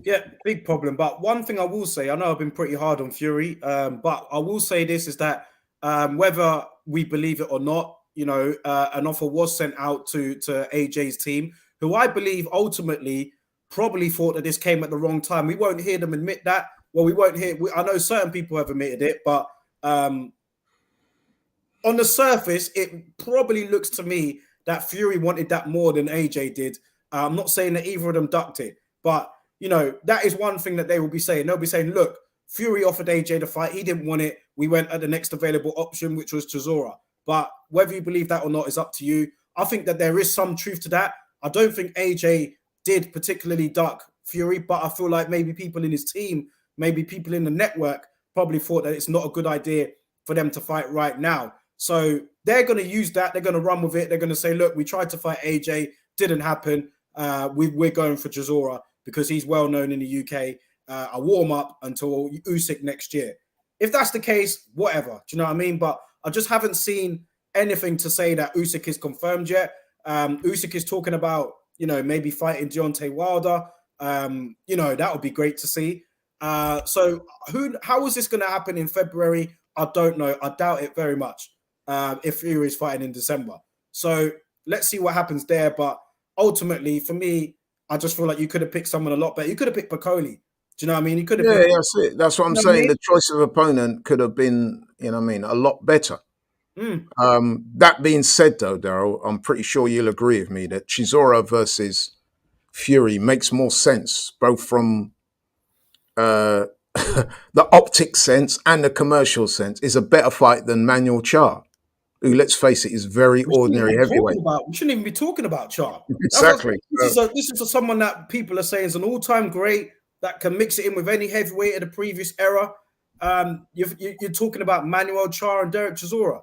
Yeah, big problem. But one thing I will say, I know I've been pretty hard on Fury, but I will say this is that whether we believe it or not, you know, an offer was sent out to AJ's team, who I believe ultimately probably thought that this came at the wrong time. We won't hear them admit that. Well, we won't hear. I know certain people have admitted it, but on the surface, it probably looks to me that Fury wanted that more than AJ did. I'm not saying that either of them ducked it, but you know, that is one thing that they will be saying. They'll be saying, look, Fury offered AJ the fight. He didn't want it. We went at the next available option, which was Chisora. But whether you believe that or not is up to you. I think that there is some truth to that. I don't think AJ did particularly duck Fury, but I feel like maybe people in his team, maybe people in the network probably thought that it's not a good idea for them to fight right now. So they're going to use that. They're going to run with it. They're going to say, look, we tried to fight AJ. Didn't happen. We're going for Chisora, because he's well known in the UK, a warm-up until Usyk next year. if that's the case, whatever. Do you know what I mean? But I just haven't seen anything to say that Usyk is confirmed yet. Usyk is talking about, maybe fighting Deontay Wilder. That would be great to see. So how is this going to happen in February? I don't know. I doubt it very much. If Fury is fighting in December. So let's see what happens there. But ultimately, for me, I just feel like you could have picked someone a lot better. You could have picked Bacoli. Do you know what I mean? You could have Yeah, picked. that's it. That's what I'm saying. The choice of opponent could have been, a lot better. That being said, though, Daryl, I'm pretty sure you'll agree with me that Chisora versus Fury makes more sense, both from the optic sense and the commercial sense. Is a better fight than Manuel Char, who, let's face it, is very ordinary heavyweight. We shouldn't even be talking about Char. Exactly. This is someone that people are saying is an all-time great that can mix it in with any heavyweight of the previous era. You're talking about Manuel Char and Derek Chisora.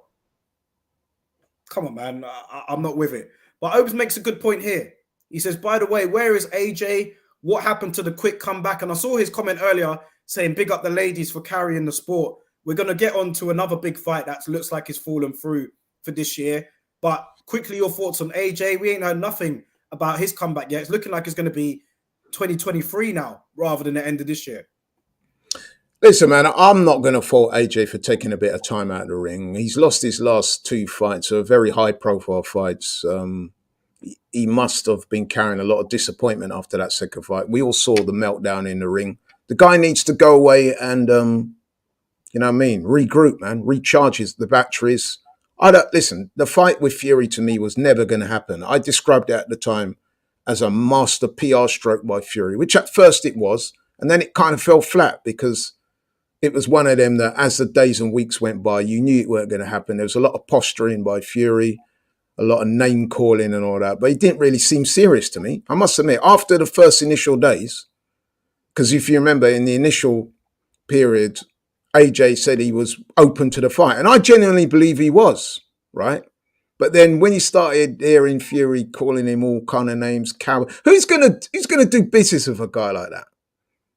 Come on, man. I'm not with it. But Obes makes a good point here. He says, by the way, where is AJ? What happened to the quick comeback? And I saw his comment earlier saying, big up the ladies for carrying the sport. We're going to get on to another big fight that looks like it's fallen through for this year. But quickly, your thoughts on AJ? We ain't heard nothing about his comeback yet. It's looking like it's going to be 2023 now rather than the end of this year. Listen, man, I'm not going to fault AJ for taking a bit of time out of the ring. He's lost his last two fights, so very high-profile fights. He must have been carrying a lot of disappointment after that second fight. We all saw the meltdown in the ring. The guy needs to go away and, regroup, man, recharges the batteries. Listen, the fight with Fury to me was never going to happen. I described it at the time as a master PR stroke by Fury, which at first it was, and then it kind of fell flat because it was one of them that as the days and weeks went by, you knew it weren't going to happen. There was a lot of posturing by Fury, a lot of name calling and all that, but he didn't really seem serious to me. I must admit, after the first initial days, because if you remember in the initial period, AJ said he was open to the fight, and I genuinely believe he was, right? But then when you started hearing Fury calling him all kind of names, coward, who's gonna do business with a guy like that?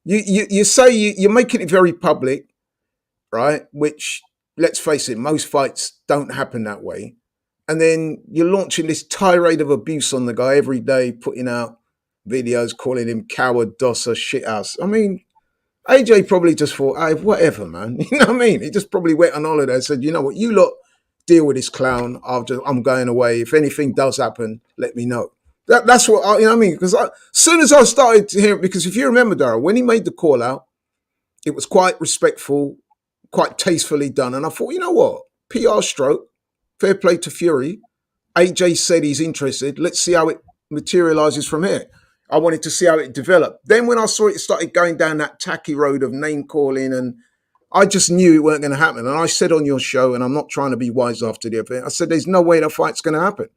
You say you're making it very public, right? Which, let's face it, most fights don't happen that way. And then you're launching this tirade of abuse on the guy every day, putting out videos calling him coward, dosser, shithouse. I mean, AJ probably just thought, hey, whatever, man. You know what I mean? He just probably went on holiday and said, you know what, you lot deal with this clown. I'm going away. If anything does happen, let me know. That's what you know what I mean? Because as soon as I started to hear it, because if you remember, Daryl, when he made the call out, it was quite respectful, quite tastefully done. And I thought, you know what? PR stroke, fair play to Fury. AJ said he's interested. Let's see how it materializes from here. I wanted to see how it developed. Then when I saw it started going down that tacky road of name calling, and I just knew it weren't going to happen. And I said on your show, and I'm not trying to be wise after the event, I said, there's no way the fight's going to happen.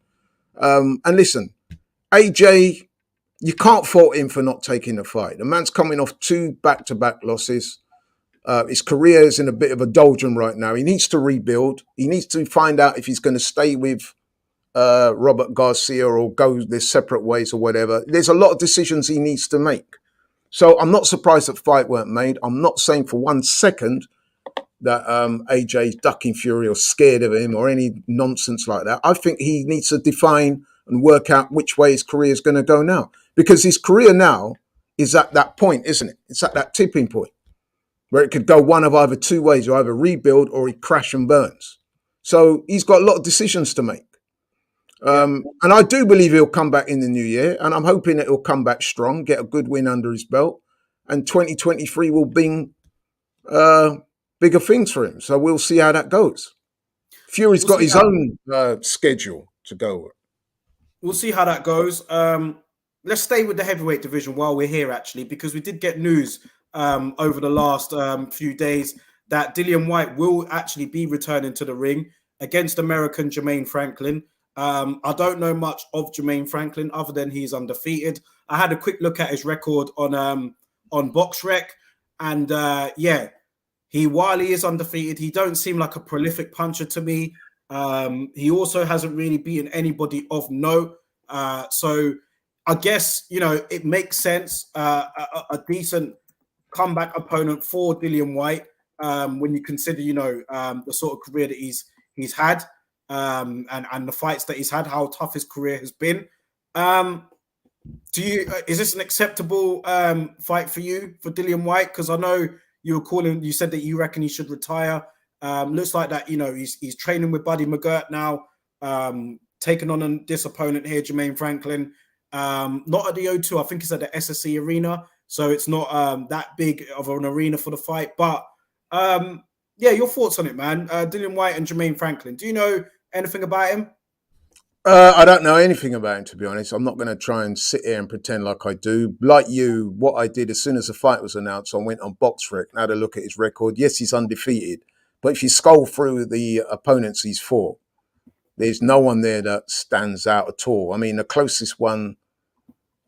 And listen, AJ, you can't fault him for not taking the fight. The man's coming off 2 back-to-back losses. His career is in a bit of a doldrum right now. He needs to rebuild. He needs to find out if he's going to stay with Robert Garcia or go their separate ways or whatever. There's a lot of decisions he needs to make. So I'm not surprised that fight weren't made. I'm not saying for 1 second that AJ's ducking Fury or scared of him or any nonsense like that. I think he needs to define and work out which way his career is going to go now. Because his career now is at that point, isn't it? It's at that tipping point where it could go one of either 2 ways. You either rebuild or he crash and burns. So he's got a lot of decisions to make. And I do believe he'll come back in the new year. And I'm hoping that he'll come back strong, get a good win under his belt. And 2023 will bring bigger things for him. So we'll see how that goes. Fury's got his own schedule to go with. We'll see how that goes. Let's stay with the heavyweight division while we're here, actually, because we did get news over the last few days that Dillian Whyte will actually be returning to the ring against American Jermaine Franklin. I don't know much of Jermaine Franklin other than he's undefeated. I had a quick look at his record on BoxRec, and while he is undefeated, he don't seem like a prolific puncher to me. He also hasn't really beaten anybody of note. So I guess, it makes sense. A decent comeback opponent for Dillian Whyte. when you consider, the sort of career that he's had, and the fights that he's had, how tough his career has been. Is this an acceptable fight for you for Dillian Whyte? Because I know you said that you reckon he should retire. Looks like that, he's training with Buddy McGirt now, taking on this opponent here, Jermaine Franklin. Not at the O2, I think it's at the SSE Arena, so it's not that big of an arena for the fight. But yeah, your thoughts on it, man. Dillian Whyte and Jermaine Franklin. Do you know anything about him? I don't know anything about him, to be honest. I'm not going to try and sit here and pretend like I do. Like you, what I did as soon as the fight was announced, I went on BoxRec and had a look at his record. Yes, he's undefeated, but if you scroll through the opponents he's fought, there's no one there that stands out at all. I mean, the closest one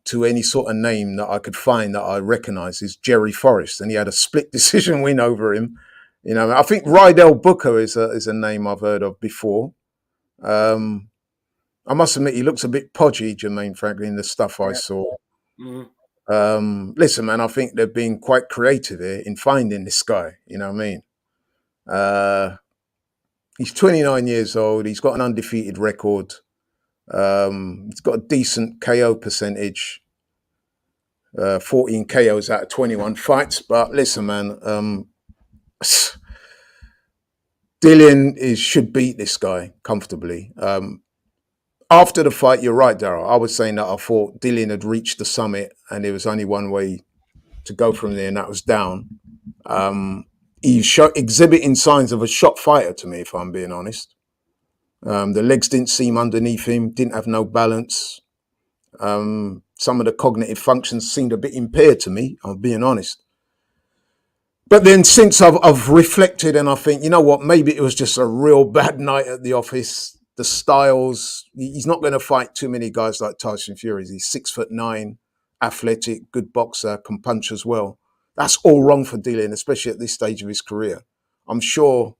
to any sort of name that I could find that I recognise is Jerry Forrest, and he had a split decision win over him. I think Rydell Booker is a name I've heard of before. I must admit, he looks a bit podgy, Jermaine Franklin, the stuff I saw. Mm-hmm. Listen, man, I think they've been quite creative here in finding this guy. You know what I mean? He's 29 years old. He's got an undefeated record. He's got a decent KO percentage. 14 KOs out of 21 fights. But listen, man, Dillian should beat this guy comfortably. After the fight, you're right, Daryl. I was saying that I thought Dillian had reached the summit and there was only one way to go from there, and that was down. He's exhibiting signs of a shot fighter to me, if I'm being honest. The legs didn't seem underneath him, didn't have no balance. Some of the cognitive functions seemed a bit impaired to me, I'm being honest. But then since I've reflected and I think, you know what, maybe it was just a real bad night at the office. The styles, he's not going to fight too many guys like Tyson Fury. He's 6'9", athletic, good boxer, can punch as well. That's all wrong for Dillian, especially at this stage of his career. I'm sure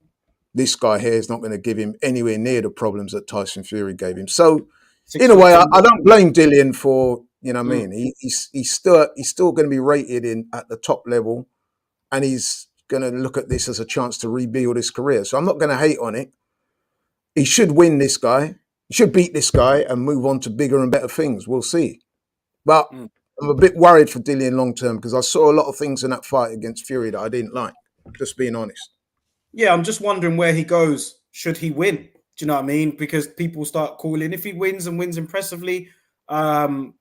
this guy here is not going to give him anywhere near the problems that Tyson Fury gave him. So, in a way, I don't blame Dillian for, you know what I mean? He's still going to be rated at the top level, and he's going to look at this as a chance to rebuild his career. So I'm not going to hate on it. He should win this guy. He should beat this guy and move on to bigger and better things. We'll see. But I'm a bit worried for Dillian long term because I saw a lot of things in that fight against Fury that I didn't like, just being honest. Yeah, I'm just wondering where he goes should he win. Do you know what I mean? Because people start calling. If he wins and wins impressively, Dillian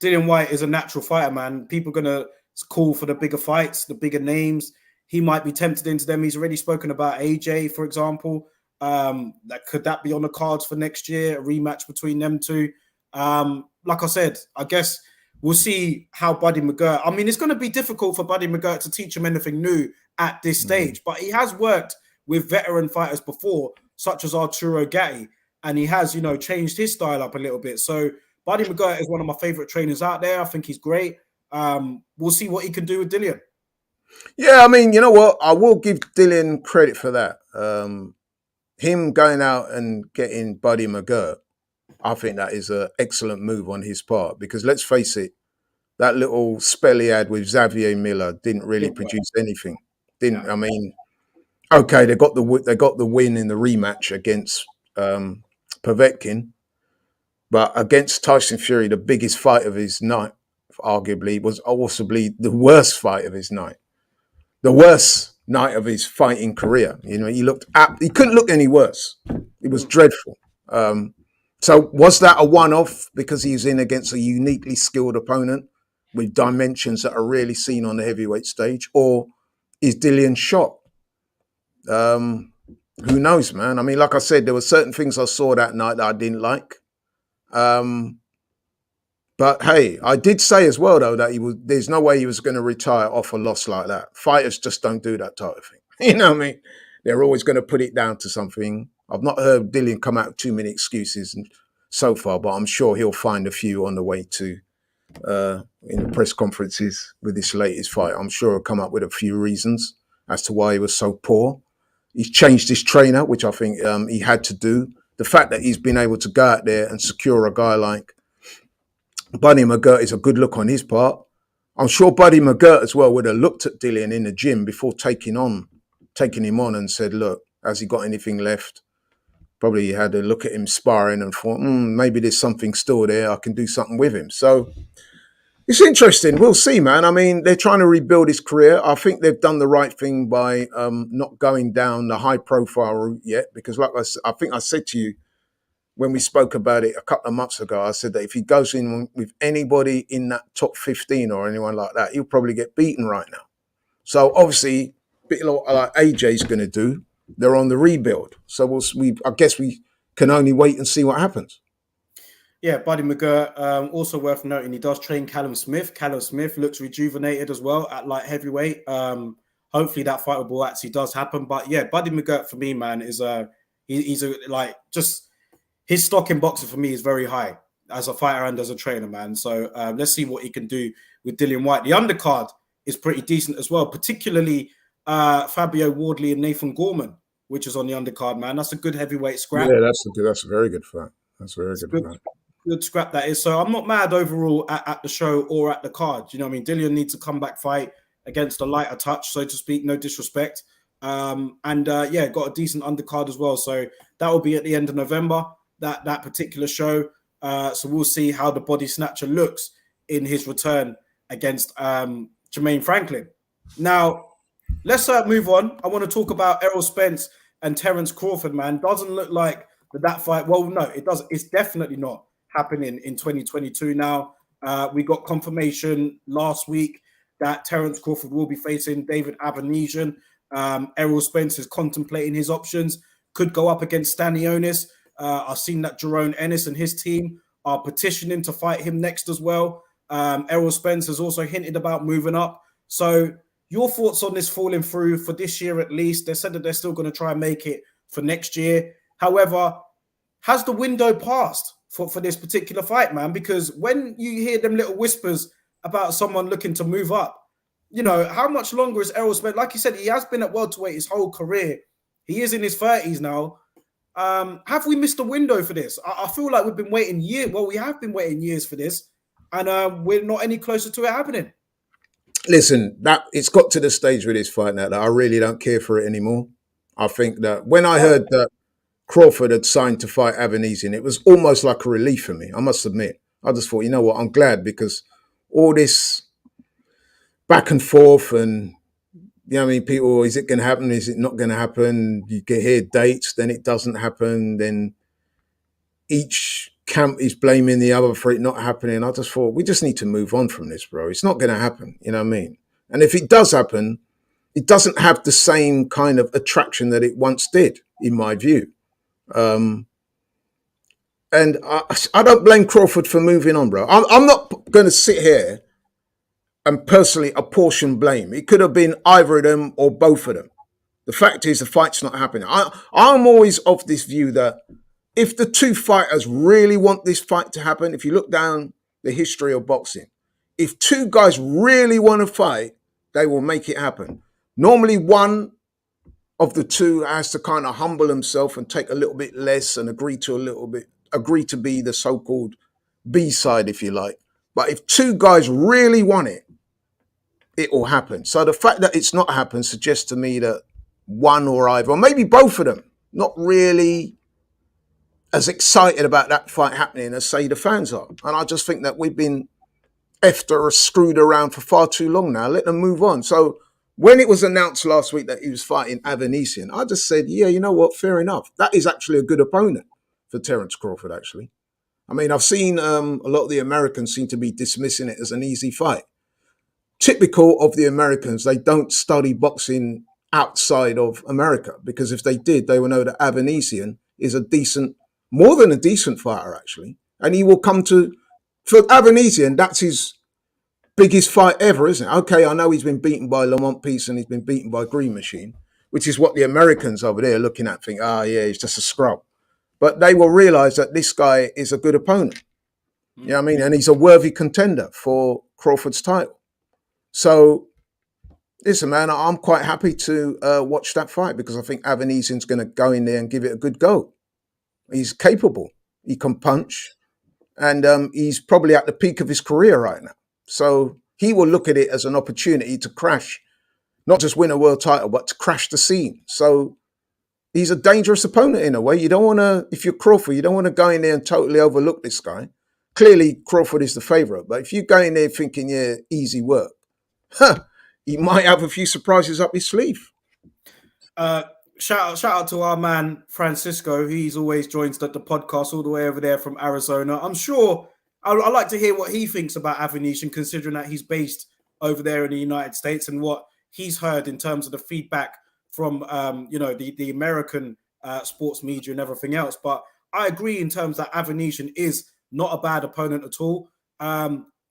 Whyte is a natural fighter, man. People are going to call for the bigger fights, the bigger names. He might be tempted into them. He's already spoken about AJ, for example. Could that be on the cards for next year? A rematch between them two. Like I said, I guess we'll see how Buddy McGirt. I mean, it's going to be difficult for Buddy McGirt to teach him anything new at this stage, but he has worked with veteran fighters before, such as Arturo Gatti, and he has, changed his style up a little bit. So Buddy McGirt is one of my favorite trainers out there. I think he's great. We'll see what he can do with Dillian. Yeah, I mean, you know what? I will give Dillian credit for that. Him going out and getting Buddy McGirt, I think that is an excellent move on his part because let's face it, that little spell he had with Xavier Miller didn't really produce anything. I mean, okay, they got the win in the rematch against Povetkin, but against Tyson Fury, the biggest fight of his night, arguably, was possibly the worst fight of his night. The worst night of his fighting career. He couldn't look any worse. It was dreadful. So was that a one-off because he was in against a uniquely skilled opponent with dimensions that are rarely seen on the heavyweight stage? Or is Dillian shot? Who knows, man? I mean, like I said, there were certain things I saw that night that I didn't like. But hey, I did say as well, though, that there's no way he was going to retire off a loss like that. Fighters just don't do that type of thing. You know what I mean? They're always going to put it down to something. I've not heard Dillian come out with too many excuses so far, but I'm sure he'll find a few on the way to in the press conferences with this latest fight. I'm sure he'll come up with a few reasons as to why he was so poor. He's changed his trainer, which I think he had to do. The fact that he's been able to go out there and secure a guy like Buddy McGirt is a good look on his part. I'm sure Buddy McGirt as well would have looked at Dillian in the gym before taking him on and said, look, has he got anything left? Probably had a look at him sparring and thought, maybe there's something still there. I can do something with him. So it's interesting. We'll see, man. I mean, they're trying to rebuild his career. I think they've done the right thing by not going down the high profile route yet, because like I think I said to you when we spoke about it a couple of months ago, I said that if he goes in with anybody in that top 15 or anyone like that, he'll probably get beaten right now. So obviously, a bit like AJ's going to do, they're on the rebuild. So I guess we can only wait and see what happens. Yeah, Buddy McGirt, also worth noting, he does train Callum Smith. Callum Smith looks rejuvenated as well at light heavyweight. Hopefully that fight with Gwoat actually does happen. But yeah, Buddy McGirt for me, man, is just his stock in boxing for me is very high as a fighter and as a trainer, man. So let's see what he can do with Dillian Whyte. The undercard is pretty decent as well, particularly Fabio Wardley and Nathan Gorman, which is on the undercard, man. That's a good heavyweight scrap. Yeah, that's a very good fight. That's a very good fight. Good scrap that is. So I'm not mad overall at the show or at the card. You know what I mean? Dillian needs a comeback fight against a lighter touch, so to speak. No disrespect. Got a decent undercard as well. So that will be at the end of November, that particular show. So we'll see how the body snatcher looks in his return against Jermaine Franklin. Now, let's move on. I want to talk about Errol Spence and Terence Crawford, man. Doesn't look like that fight. Well, no, it doesn't. It's definitely not happening in 2022 now. We got confirmation last week that Terence Crawford will be facing David Avanesian. Errol Spence is contemplating his options. Could go up against Stanionis. I've seen that Jerome Ennis and his team are petitioning to fight him next as well. Errol Spence has also hinted about moving up. So your thoughts on this falling through for this year at least? They said that they're still going to try and make it for next year. However, has the window passed for this particular fight, man? Because when you hear them little whispers about someone looking to move up, you know, how much longer is Errol Spence? Like you said, he has been at welterweight his whole career. He is in his 30s now. Have we missed a window for this? I feel like we've been waiting years. Well, we have been waiting years for this, and we're not any closer to it happening. Listen, it's got to the stage with this fight now that I really don't care for it anymore. I think that when I heard that Crawford had signed to fight Avanesian, it was almost like a relief for me, I must admit. I just thought, you know what, I'm glad, because all this back and forth and, you know what I mean, people, is it going to happen? Is it not going to happen? You can hear dates, then it doesn't happen. Then each camp is blaming the other for it not happening. I just thought, we just need to move on from this, bro. It's not going to happen, you know what I mean? And if it does happen, it doesn't have the same kind of attraction that it once did, in my view. And I don't blame Crawford for moving on, bro. I'm not going to sit here and personally apportion blame. It could have been either of them or both of them. The fact is, the fight's not happening. I'm always of this view that if the two fighters really want this fight to happen, if you look down the history of boxing, if two guys really want to fight, they will make it happen. Normally, one of the two has to kind of humble himself and take a little bit less and agree to be the so-called B side, if you like. But if two guys really want it, it will happen. So the fact that it's not happened suggests to me that one or either, or maybe both of them, not really as excited about that fight happening as, say, the fans are. And I just think that we've been effed or screwed around for far too long now. Let them move on. So when it was announced last week that he was fighting Avanesian, I just said, yeah, you know what, fair enough. That is actually a good opponent for Terence Crawford, actually. I mean, I've seen a lot of the Americans seem to be dismissing it as an easy fight. Typical of the Americans, they don't study boxing outside of America, because if they did, they would know that Avanesian is more than a decent fighter, actually. And he will come to, for Avanesian, that's his biggest fight ever, isn't it? Okay, I know he's been beaten by Lamont Peace and he's been beaten by Green Machine, which is what the Americans over there looking at think, yeah, he's just a scrub. But they will realize that this guy is a good opponent. You know what I mean? And he's a worthy contender for Crawford's title. So, listen, man, I'm quite happy to watch that fight, because I think Avanesian's going to go in there and give it a good go. He's capable. He can punch. And he's probably at the peak of his career right now. So He will look at it as an opportunity to crash, not just win a world title, but to crash the scene. So he's a dangerous opponent in a way. You don't want to, if you're Crawford, you don't want to go in there and totally overlook this guy. Clearly, Crawford is the favourite, but if you go in there thinking, yeah, easy work, he might have a few surprises up his sleeve. Uh, shout out to our man Francisco. He's always joins the podcast all the way over there from Arizona. I'm sure I'd like to hear what he thinks about Avenetian, considering that he's based over there in the United States, and what he's heard in terms of the feedback from the American sports media and everything else. But I agree in terms that Avenetian is not a bad opponent at all.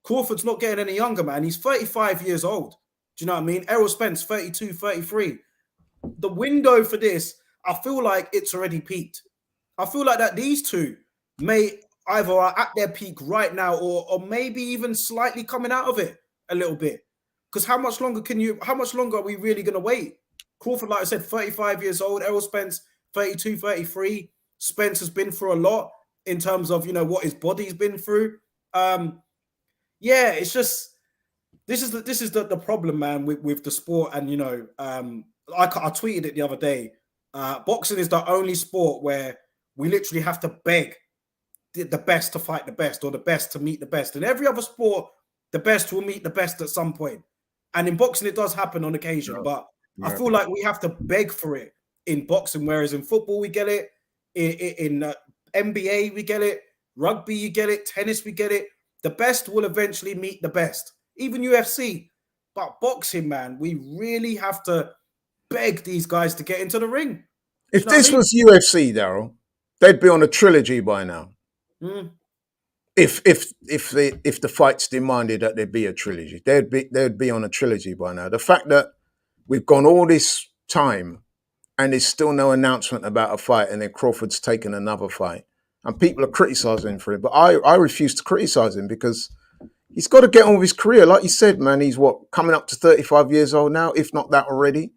Crawford's not getting any younger, man. He's 35 years old. Do you know what I mean? Errol Spence, 32, 33. The window for this, I feel like it's already peaked. I feel like that these two may either are at their peak right now, or maybe even slightly coming out of it a little bit. Because how much longer are we really going to wait? Crawford, like I said, 35 years old. Errol Spence, 32, 33. Spence has been through a lot in terms of, what his body's been through. It's just, this is the problem, man, with the sport. And, I tweeted it the other day. Boxing is the only sport where we literally have to beg the best to fight the best, or the best to meet the best. In every other sport, the best will meet the best at some point. And in boxing, it does happen on occasion. But I feel like we have to beg for it in boxing, whereas in football, we get it. In NBA, we get it. Rugby, you get it. Tennis, we get it. The best will eventually meet the best. Even UFC. But boxing, man, we really have to beg these guys to get into the ring. If this was UFC, Daryl, they'd be on a trilogy by now. Mm. If the fights demanded that there be a trilogy, they'd be on a trilogy by now. The fact that we've gone all this time and there's still no announcement about a fight, and then Crawford's taken another fight, and people are criticising him for it, but I refuse to criticise him, because he's got to get on with his career. Like you said, man, he's coming up to 35 years old now, if not that already.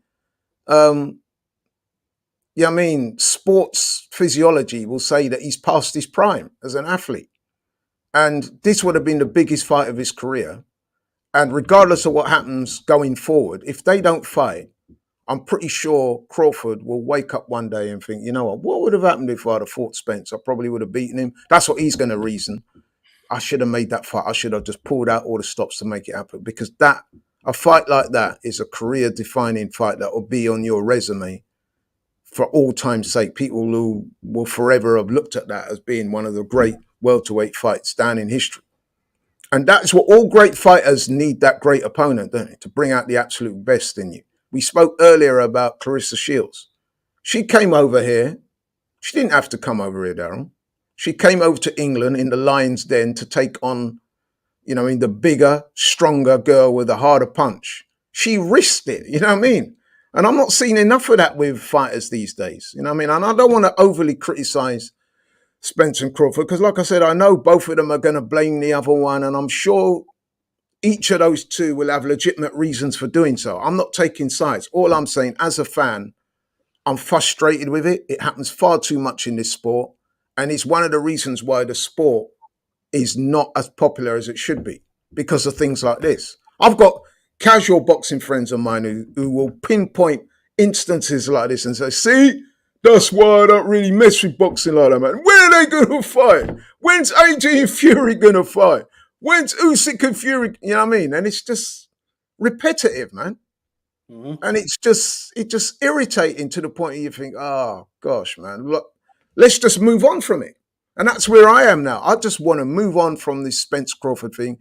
Sports physiology will say that he's past his prime as an athlete. And this would have been the biggest fight of his career. And regardless of what happens going forward, if they don't fight, I'm pretty sure Crawford will wake up one day and think, you know what would have happened if I'd have fought Spence? I probably would have beaten him. That's what he's going to reason. I should have made that fight. I should have just pulled out all the stops to make it happen, because a fight like that is a career-defining fight that will be on your resume for all time's sake. People who will forever have looked at that as being one of the great welterweight fights down in history. And that's what all great fighters need, that great opponent, don't they? To bring out the absolute best in you. We spoke earlier about Clarissa Shields. She came over here. She didn't have to come over here, Darren. She came over to England in the Lion's Den to take on, the bigger, stronger girl with a harder punch. She risked it, you know what I mean? And I'm not seeing enough of that with fighters these days, you know what I mean? And I don't want to overly criticise Spence and Crawford, because like I said, I know both of them are going to blame the other one, and I'm sure each of those two will have legitimate reasons for doing so. I'm not taking sides. All I'm saying, as a fan, I'm frustrated with it. It happens far too much in this sport, and it's one of the reasons why the sport is not as popular as it should be, because of things like this. I've got casual boxing friends of mine who will pinpoint instances like this and say, see, that's why I don't really mess with boxing like that, man. When are they going to fight? When's AJ and Fury going to fight? When's Usyk and Fury? You know what I mean? And it's just repetitive, man. Mm-hmm. And it's just irritating to the point where you think, oh, gosh, man, look, let's just move on from it. And that's where I am now. I just want to move on from this Spence Crawford thing.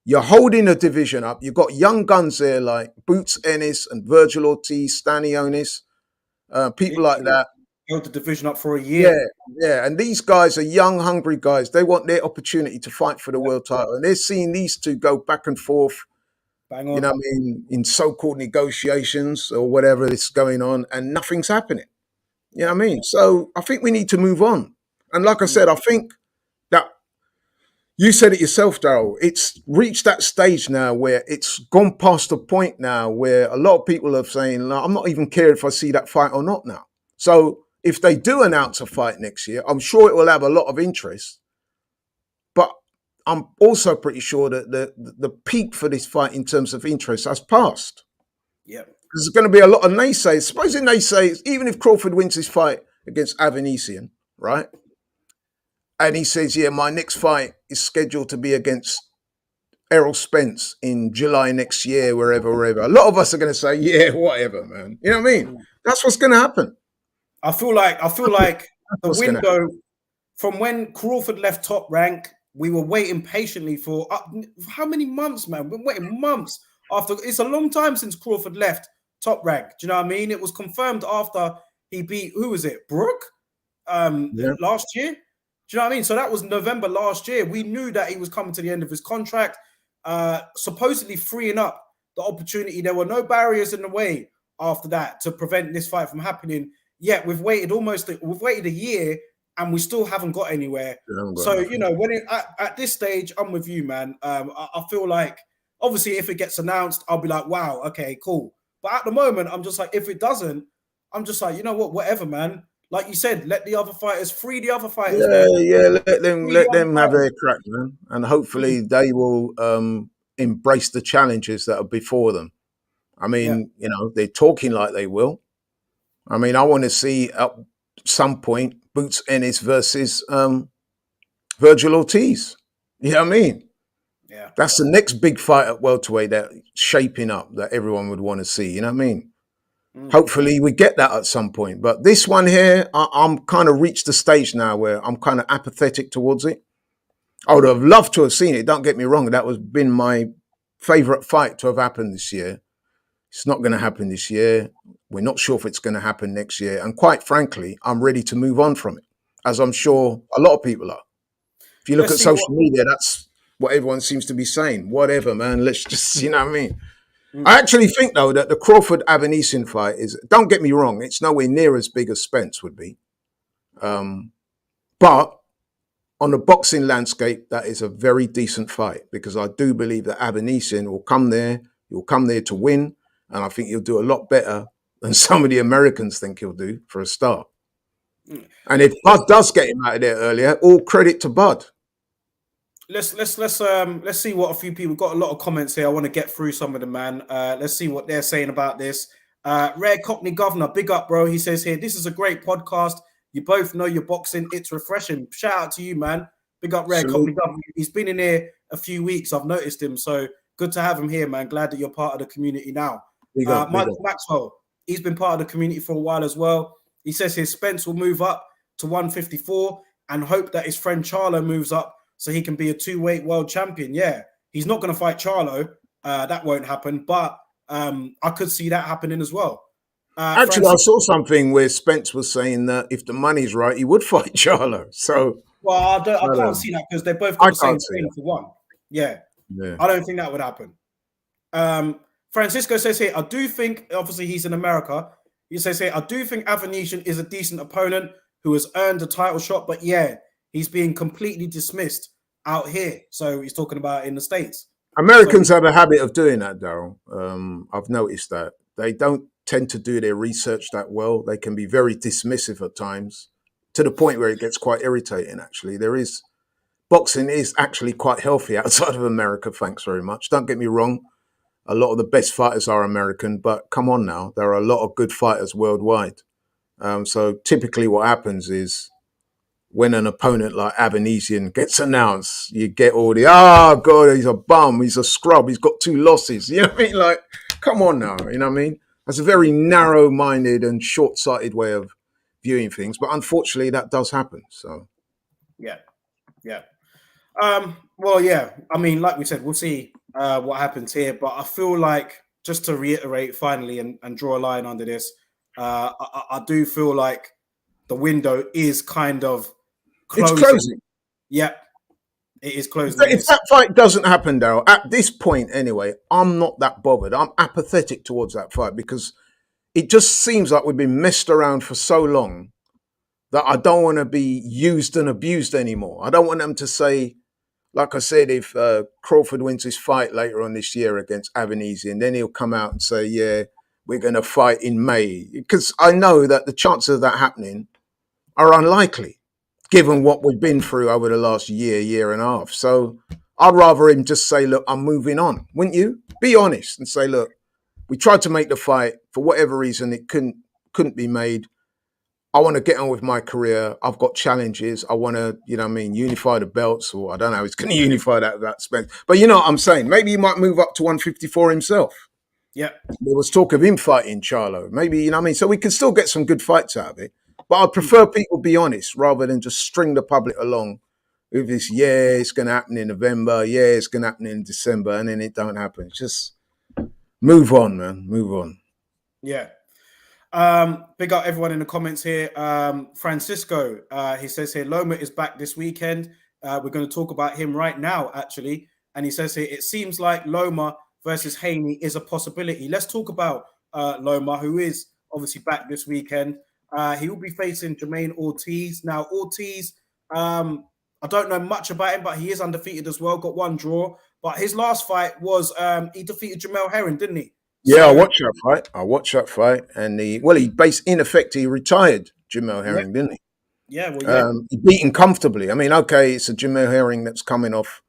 You're holding a division up. You've got young guns there like Boots Ennis and Virgil Ortiz, Stanley Onis, people like that. Held the division up for a year. Yeah. And these guys are young, hungry guys. They want their opportunity to fight for the world title. And they're seeing these two go back and forth, bang on. You know what I mean, in so-called negotiations or whatever is going on, and nothing's happening. You know what I mean? So I think we need to move on. And like I said, I think that you said it yourself, Daryl. It's reached that stage now where it's gone past the point now where a lot of people are saying, no, I'm not even caring if I see that fight or not now. So if they do announce a fight next year, I'm sure it will have a lot of interest. But I'm also pretty sure that the peak for this fight in terms of interest has passed. Yeah. There's going to be a lot of naysayers. Supposing naysayers, even if Crawford wins his fight against Avanesian, right? And he says, yeah, my next fight is scheduled to be against Errol Spence in July next year, wherever. A lot of us are going to say, yeah, whatever, man. You know what I mean? Mm. That's what's going to happen. I feel like That's the what's going to happen. window from when Crawford left Top Rank, we were waiting patiently for how many months, man? We've been waiting months after. It's a long time since Crawford left Top Rank. Do you know what I mean? It was confirmed after he beat, who was it? Brooke Yeah. last year. Do you know what I mean? So that was November last year. We knew that he was coming to the end of his contract, supposedly freeing up the opportunity. There were no barriers in the way after that to prevent this fight from happening. Yet we've waited a year and we still haven't got anywhere. I haven't got So, you nothing. know, at this stage, I'm with you, man. I feel like obviously if it gets announced, I'll be like, wow, okay, cool. But at the moment, I'm just like, if it doesn't, I'm just like, you know what, whatever, man. Like you said, let the other fighters free the other fighters, Yeah, man. yeah. Let them Free the let other them have fighters. their crack, man, and Mm, hopefully they will embrace the challenges that are before them. I yeah. mean, you know, they're talking like they will. I mean, I want to see at some point Boots Ennis versus Virgil Ortiz. You know what I mean? Yeah. That's the next big fight at welterweight that's shaping up that everyone would want to see. You know what I mean? Mm, Hopefully we get that at some point. But this one here, I'm kind of reached the stage now where I'm kind of apathetic towards it. I would have loved to have seen it. Don't get me wrong. That was been my favorite fight to have happened this year. It's not going to happen this year. We're not sure if it's going to happen next year. And quite frankly, I'm ready to move on from it, as I'm mm. sure a lot of people are. If you look Let's at see what. social media, that's what everyone seems to be saying. Whatever, man. Let's just, you know what I mean? I Mm, actually think, though, that the Crawford Avanesian fight is, don't get me wrong, it's nowhere near as big as Spence would be. But on the boxing landscape, that is a very decent fight because I do believe that Avanesian will come there. He'll come there to win. And I think he'll do a lot better than some of the Americans think he'll do for a start. mm. And if Let's Bud does get him out of there earlier, all credit to Bud. let's see what a few people got. A lot of comments here. I want to get through some of them, man. Let's see what they're saying about this. Rare Cockney Governor, big up, bro. He says here, this is a great podcast. You both know your boxing. It's refreshing. Shout out to you, man. Big up, Rare Cockney Salute. Governor. He's been in here a few weeks. I've noticed him. So good to have him here, man. Glad that you're part of the community now. Big up, big Michael up. Maxwell, he's been part of the community for a while as well. He says his Spence will move up to 154 and hope that his friend Charlo moves up so he can be a two-weight world champion. Yeah, he's not going to fight Charlo. That won't happen. But I could see that happening as well. Actually, I Francis, saw something where Spence was saying that if the money's right, he would fight Charlo. So well, I but, can't see that because they both got I the same can't see trainer that. for one. Yeah, Yeah. I don't think that would happen. Francisco says here, I do think, obviously he's in America. He says here, I do think Avanesian is a decent opponent who has earned a title shot, but yeah, he's being completely dismissed out here. So he's talking about in the States. So Americans have a habit of doing that, Daryl. I've noticed that. They don't tend to do their research that well. They can be very dismissive at times to the point where it gets quite irritating, actually. Boxing is actually quite healthy outside of America, thanks very much. Don't get me wrong. A lot of the best fighters are American, but come on now. There are a lot of good fighters worldwide. So typically what happens is when an opponent like Avanesian gets announced, you get all the, oh, God, he's a bum, he's a scrub, he's got two losses. You know what I mean? Like, come on now. You know what I mean? That's a very narrow minded and short sighted way of viewing things. But unfortunately, that does happen. So, yeah, yeah. Well, yeah. I mean, like we said, we'll see what happens here. But I feel like just to reiterate finally and draw a line under this, I do feel like the window is kind of it's closing. closing. Yeah, it is If closing that, on if this. that fight doesn't happen, Daryl, at this point anyway, I'm not that bothered. I'm apathetic towards that fight because it just seems like we've been messed around for so long that I don't want to be used and abused anymore. I don't want them to say, like I said, if Crawford wins his fight later on this year against Avanese, and then he'll come out and say, yeah, we're going to fight in May. Because I know that the chances of that happening are unlikely. given what we've been through over the last year and a half. So I'd rather him just say, look, I'm moving on. Wouldn't you? Be honest and say, look, we tried to make the fight. For whatever reason, it couldn't be made. I want to get on with my career. I've got challenges. I want to, you know what I mean, unify the belts, or I don't know how he's going to unify that Spence. But you know what I'm saying? Maybe he might move up to 154 himself. Yeah. There was talk of him fighting Charlo. Maybe, you know what I mean? So we can still get some good fights out of it. But I'd prefer people be honest rather than just string the public along with this, yeah, it's going to happen in November. Yeah, it's going to happen in December. And then it don't happen. Just move on, man. Move on. Yeah. Big up everyone in the comments here. Francisco, he says here, Loma is back this weekend. We're going to talk about him right now, actually. And he says here, it seems like Loma versus Haney is a possibility. Let's talk about Loma, who is obviously back this weekend. He will be facing Jermaine Ortiz. Now, Ortiz, I don't know much about him, but he is undefeated as well. Got one draw. But his last fight was he defeated Jamel Herring, didn't he? Yeah, I watched that fight. And he in effect, he retired Jamel Herring, didn't he? Yeah, well, yeah. He beat him comfortably. I mean, okay, it's a Jamel Herring that's coming off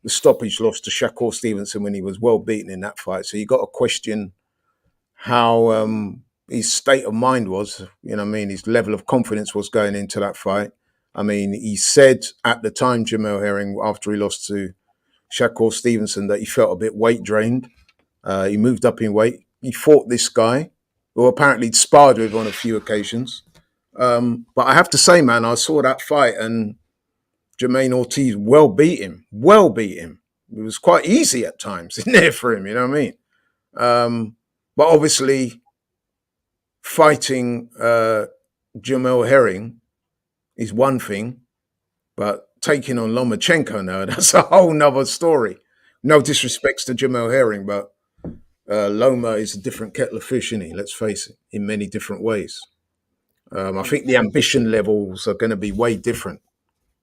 the stoppage loss to Shakur Stevenson when he was well beaten in that fight. So you got to question how his state of mind was, you know what I mean, his level of confidence was going into that fight. I mean, he said at the time, Jamel Herring, after he lost to Shakur Stevenson, that he felt a bit weight drained. He moved up in weight. He fought this guy, who apparently he'd sparred with on a few occasions. But I have to say, man, I saw that fight and Jermaine Ortiz well beat him. It was quite easy at times in there for him, you know what I mean? But obviously, fighting Jamel Herring is one thing, but taking on Lomachenko now, that's a whole nother story. No disrespects to Jamel Herring, but Loma is a different kettle of fish, isn't he? Let's face it, in many different ways. I think the ambition levels are going to be way different.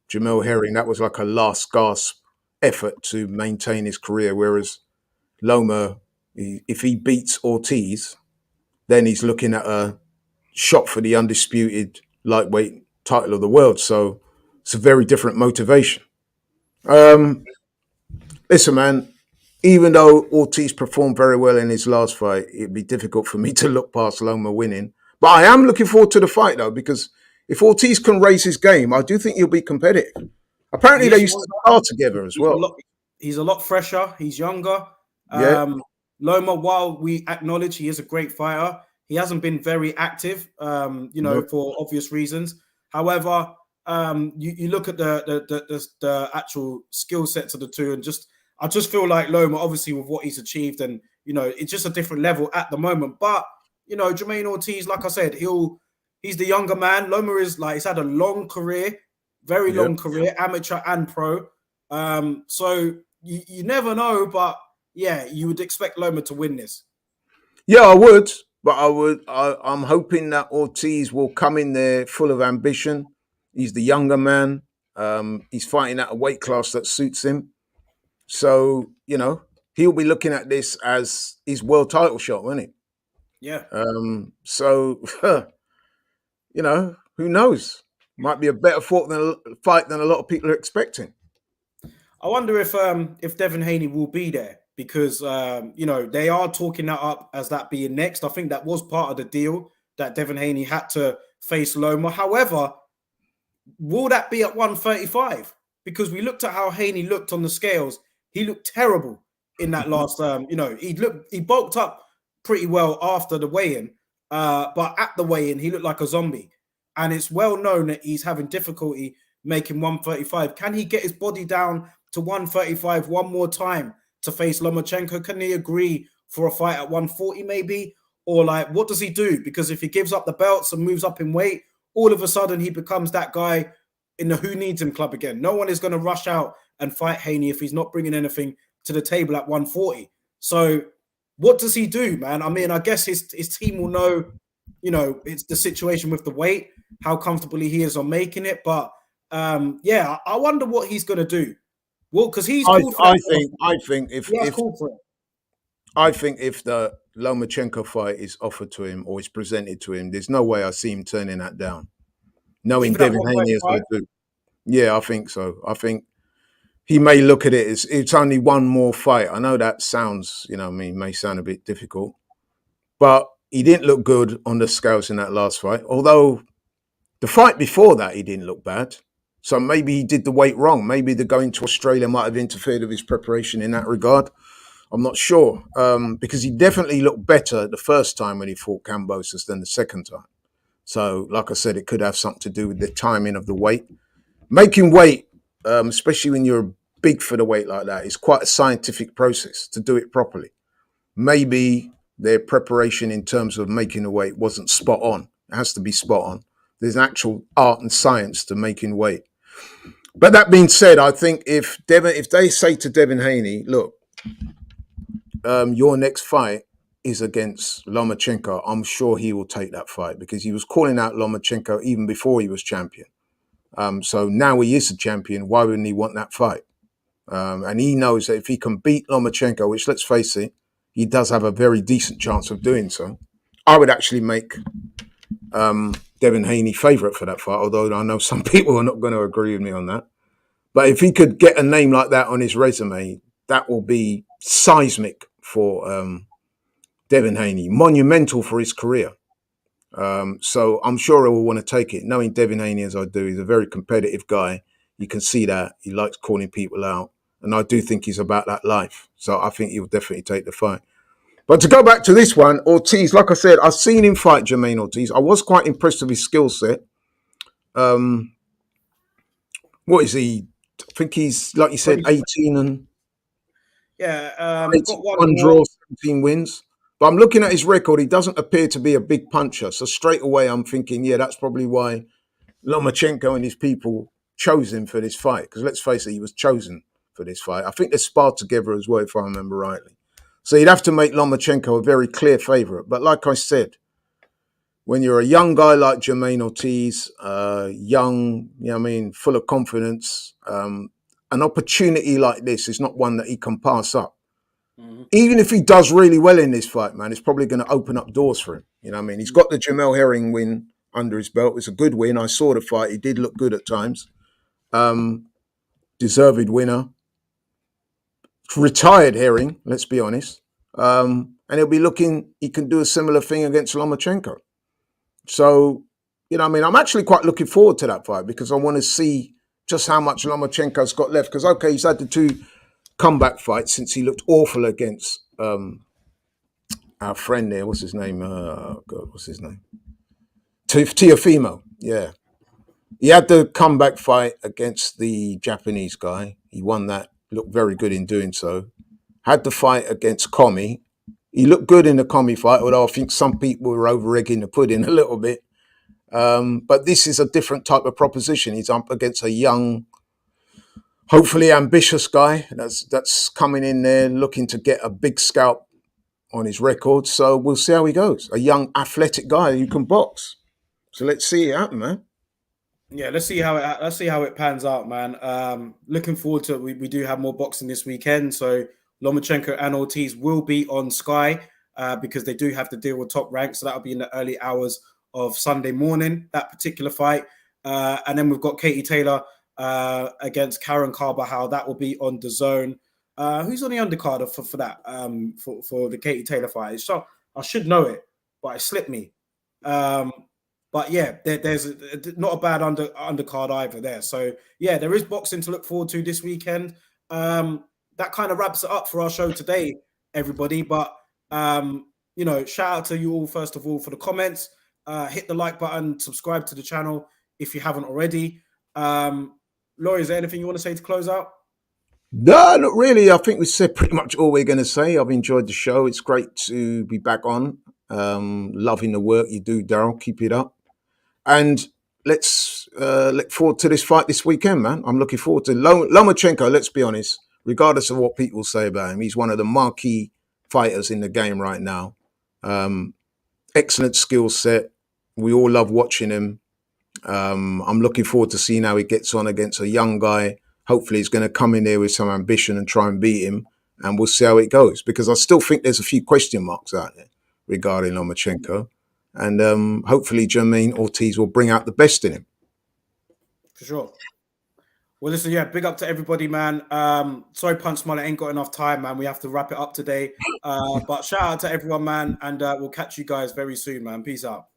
Jamel Herring, that was like a last gasp effort to maintain his career, whereas Loma, if he beats Ortiz, then he's looking at a shot for the undisputed lightweight title of the world. So it's a very different motivation. Listen, man, even though Ortiz performed very well in his last fight, it'd be difficult for me to look past Loma winning. But I am looking forward to the fight, though, because if Ortiz can raise his game, I do think he'll be competitive. Apparently, they used to spar together as well. He's a lot fresher. He's younger. Yeah. Loma, while we acknowledge he is a great fighter, he hasn't been very active, for obvious reasons. However, you look at the actual skill sets of the two, and I just feel like Loma, obviously with what he's achieved, and it's just a different level at the moment. But Jermaine Ortiz, like I said, he's the younger man. Loma is he's had a long career, very long career, amateur and pro. So you never know, but yeah, you would expect Loma to win this. Yeah, I would, but I'm hoping that Ortiz will come in there full of ambition. He's the younger man. He's fighting at a weight class that suits him. So, he'll be looking at this as his world title shot, won't he? Yeah. So, who knows? Might be a better fight than a lot of people are expecting. I wonder if Devin Haney will be there because, they are talking that up as that being next. I think that was part of the deal that Devin Haney had to face Loma. However, will that be at 135? Because we looked at how Haney looked on the scales. He looked terrible in that last, he bulked up pretty well after the weigh-in, but at the weigh-in, he looked like a zombie. And it's well known that he's having difficulty making 135. Can he get his body down to 135 one more time to face Lomachenko? Can he agree for a fight at 140 maybe? Or what does he do? Because if he gives up the belts and moves up in weight, all of a sudden he becomes that guy in the Who Needs Him club again. No one is going to rush out and fight Haney if he's not bringing anything to the table at 140. So what does he do, man? I mean, I guess his team will know, it's the situation with the weight, how comfortably he is on making it. But I wonder what he's going to do. Well, because he's called for I think if the Lomachenko fight is offered to him or is presented to him, there's no way I see him turning that down. Knowing even at Devin Haney as I 135. do. Yeah, I think so. I think he may look at it as it's only one more fight. I know that sounds, may sound a bit difficult, but he didn't look good on the scales in that last fight. Although the fight before that, he didn't look bad. So maybe he did the weight wrong. Maybe the going to Australia might have interfered with his preparation in that regard. I'm not sure because he definitely looked better the first time when he fought Kambosos than the second time. So, like I said, it could have something to do with the timing of the weight. Making weight, especially when you're big for the weight like that, is quite a scientific process to do it properly. Maybe their preparation in terms of making the weight wasn't spot on. It has to be spot on. There's an actual art and science to making weight. But that being said, I think if they say to Devin Haney, look, your next fight is against Lomachenko, I'm sure he will take that fight because he was calling out Lomachenko even before he was champion. So now he is a champion. Why wouldn't he want that fight? And he knows that if he can beat Lomachenko, which let's face it, he does have a very decent chance of doing so. I would actually make Devin Haney favourite for that fight, although I know some people are not going to agree with me on that. But if he could get a name like that on his resume, that will be seismic for Devin Haney, monumental for his career. So I'm sure he will want to take it. Knowing Devin Haney as I do, he's a very competitive guy. You can see that. He likes calling people out. And I do think he's about that life. So I think he'll definitely take the fight. But to go back to this one, Ortiz, like I said, I've seen him fight Jermaine Ortiz. I was quite impressed with his skill set. What is he? I think he's, like you said, 18 and Yeah, got one 81 more. draws, 17 wins. But I'm looking at his record. He doesn't appear to be a big puncher. So straight away, I'm thinking, yeah, that's probably why Lomachenko and his people chose him for this fight. Because let's face it, he was chosen for this fight. I think they sparred together as well, if I remember rightly. So you'd have to make Lomachenko a very clear favourite. But like I said, when you're a young guy like Jermaine Ortiz, young, full of confidence, an opportunity like this is not one that he can pass up. Mm-hmm. Even if he does really well in this fight, man, it's probably going to open up doors for him. He's got the Jamel Herring win under his belt. It's a good win. I saw the fight. He did look good at times. Deserved winner. Retired Herring, let's be honest. And he'll be looking, he can do a similar thing against Lomachenko. So, I'm actually quite looking forward to that fight because I want to see just how much Lomachenko's got left. Because, okay, he's had the 2 comeback fights since he looked awful against our friend there. What's his name? Teofimo. Yeah. He had the comeback fight against the Japanese guy. He won that. Looked very good in doing so. Had the fight against Commey. He looked good in the Commey fight, although I think some people were over-egging the pudding a little bit. But this is a different type of proposition. He's up against a young, hopefully ambitious guy that's coming in there looking to get a big scalp on his record. So we'll see how he goes. A young, athletic guy who can box. So let's see it happen, man. Yeah, let's see how it pans out, man. Looking forward to it. We do have more boxing this weekend, so Lomachenko and Ortiz will be on Sky because they do have to deal with Top Rank, so that'll be in the early hours of Sunday morning, that particular fight. And then we've got Katie Taylor against Karen Carvajal. That will be on DAZN. Who's on the undercard for that? For the Katie Taylor fight? So I should know it, but it slipped me. But yeah, there's not a bad undercard either there. So yeah, there is boxing to look forward to this weekend. That kind of wraps it up for our show today, everybody. But shout out to you all first of all for the comments. Hit the like button, subscribe to the channel if you haven't already. Laurie, is there anything you want to say to close out? No, not really. I think we said pretty much all we're going to say. I've enjoyed the show. It's great to be back on. Loving the work you do, Daryl. Keep it up. And let's look forward to this fight this weekend, man. I'm looking forward to Lomachenko. Let's be honest, regardless of what people say about him, he's one of the marquee fighters in the game right now. Excellent skill set. We all love watching him. I'm looking forward to seeing how he gets on against a young guy. Hopefully he's going to come in there with some ambition and try and beat him. And we'll see how it goes. Because I still think there's a few question marks out there regarding Lomachenko. And hopefully Jermaine Ortiz will bring out the best in him. For sure. Well, listen, yeah, big up to everybody, man. Sorry, Punch Mullet ain't got enough time, man. We have to wrap it up today. But shout out to everyone, man, and we'll catch you guys very soon, man. Peace out.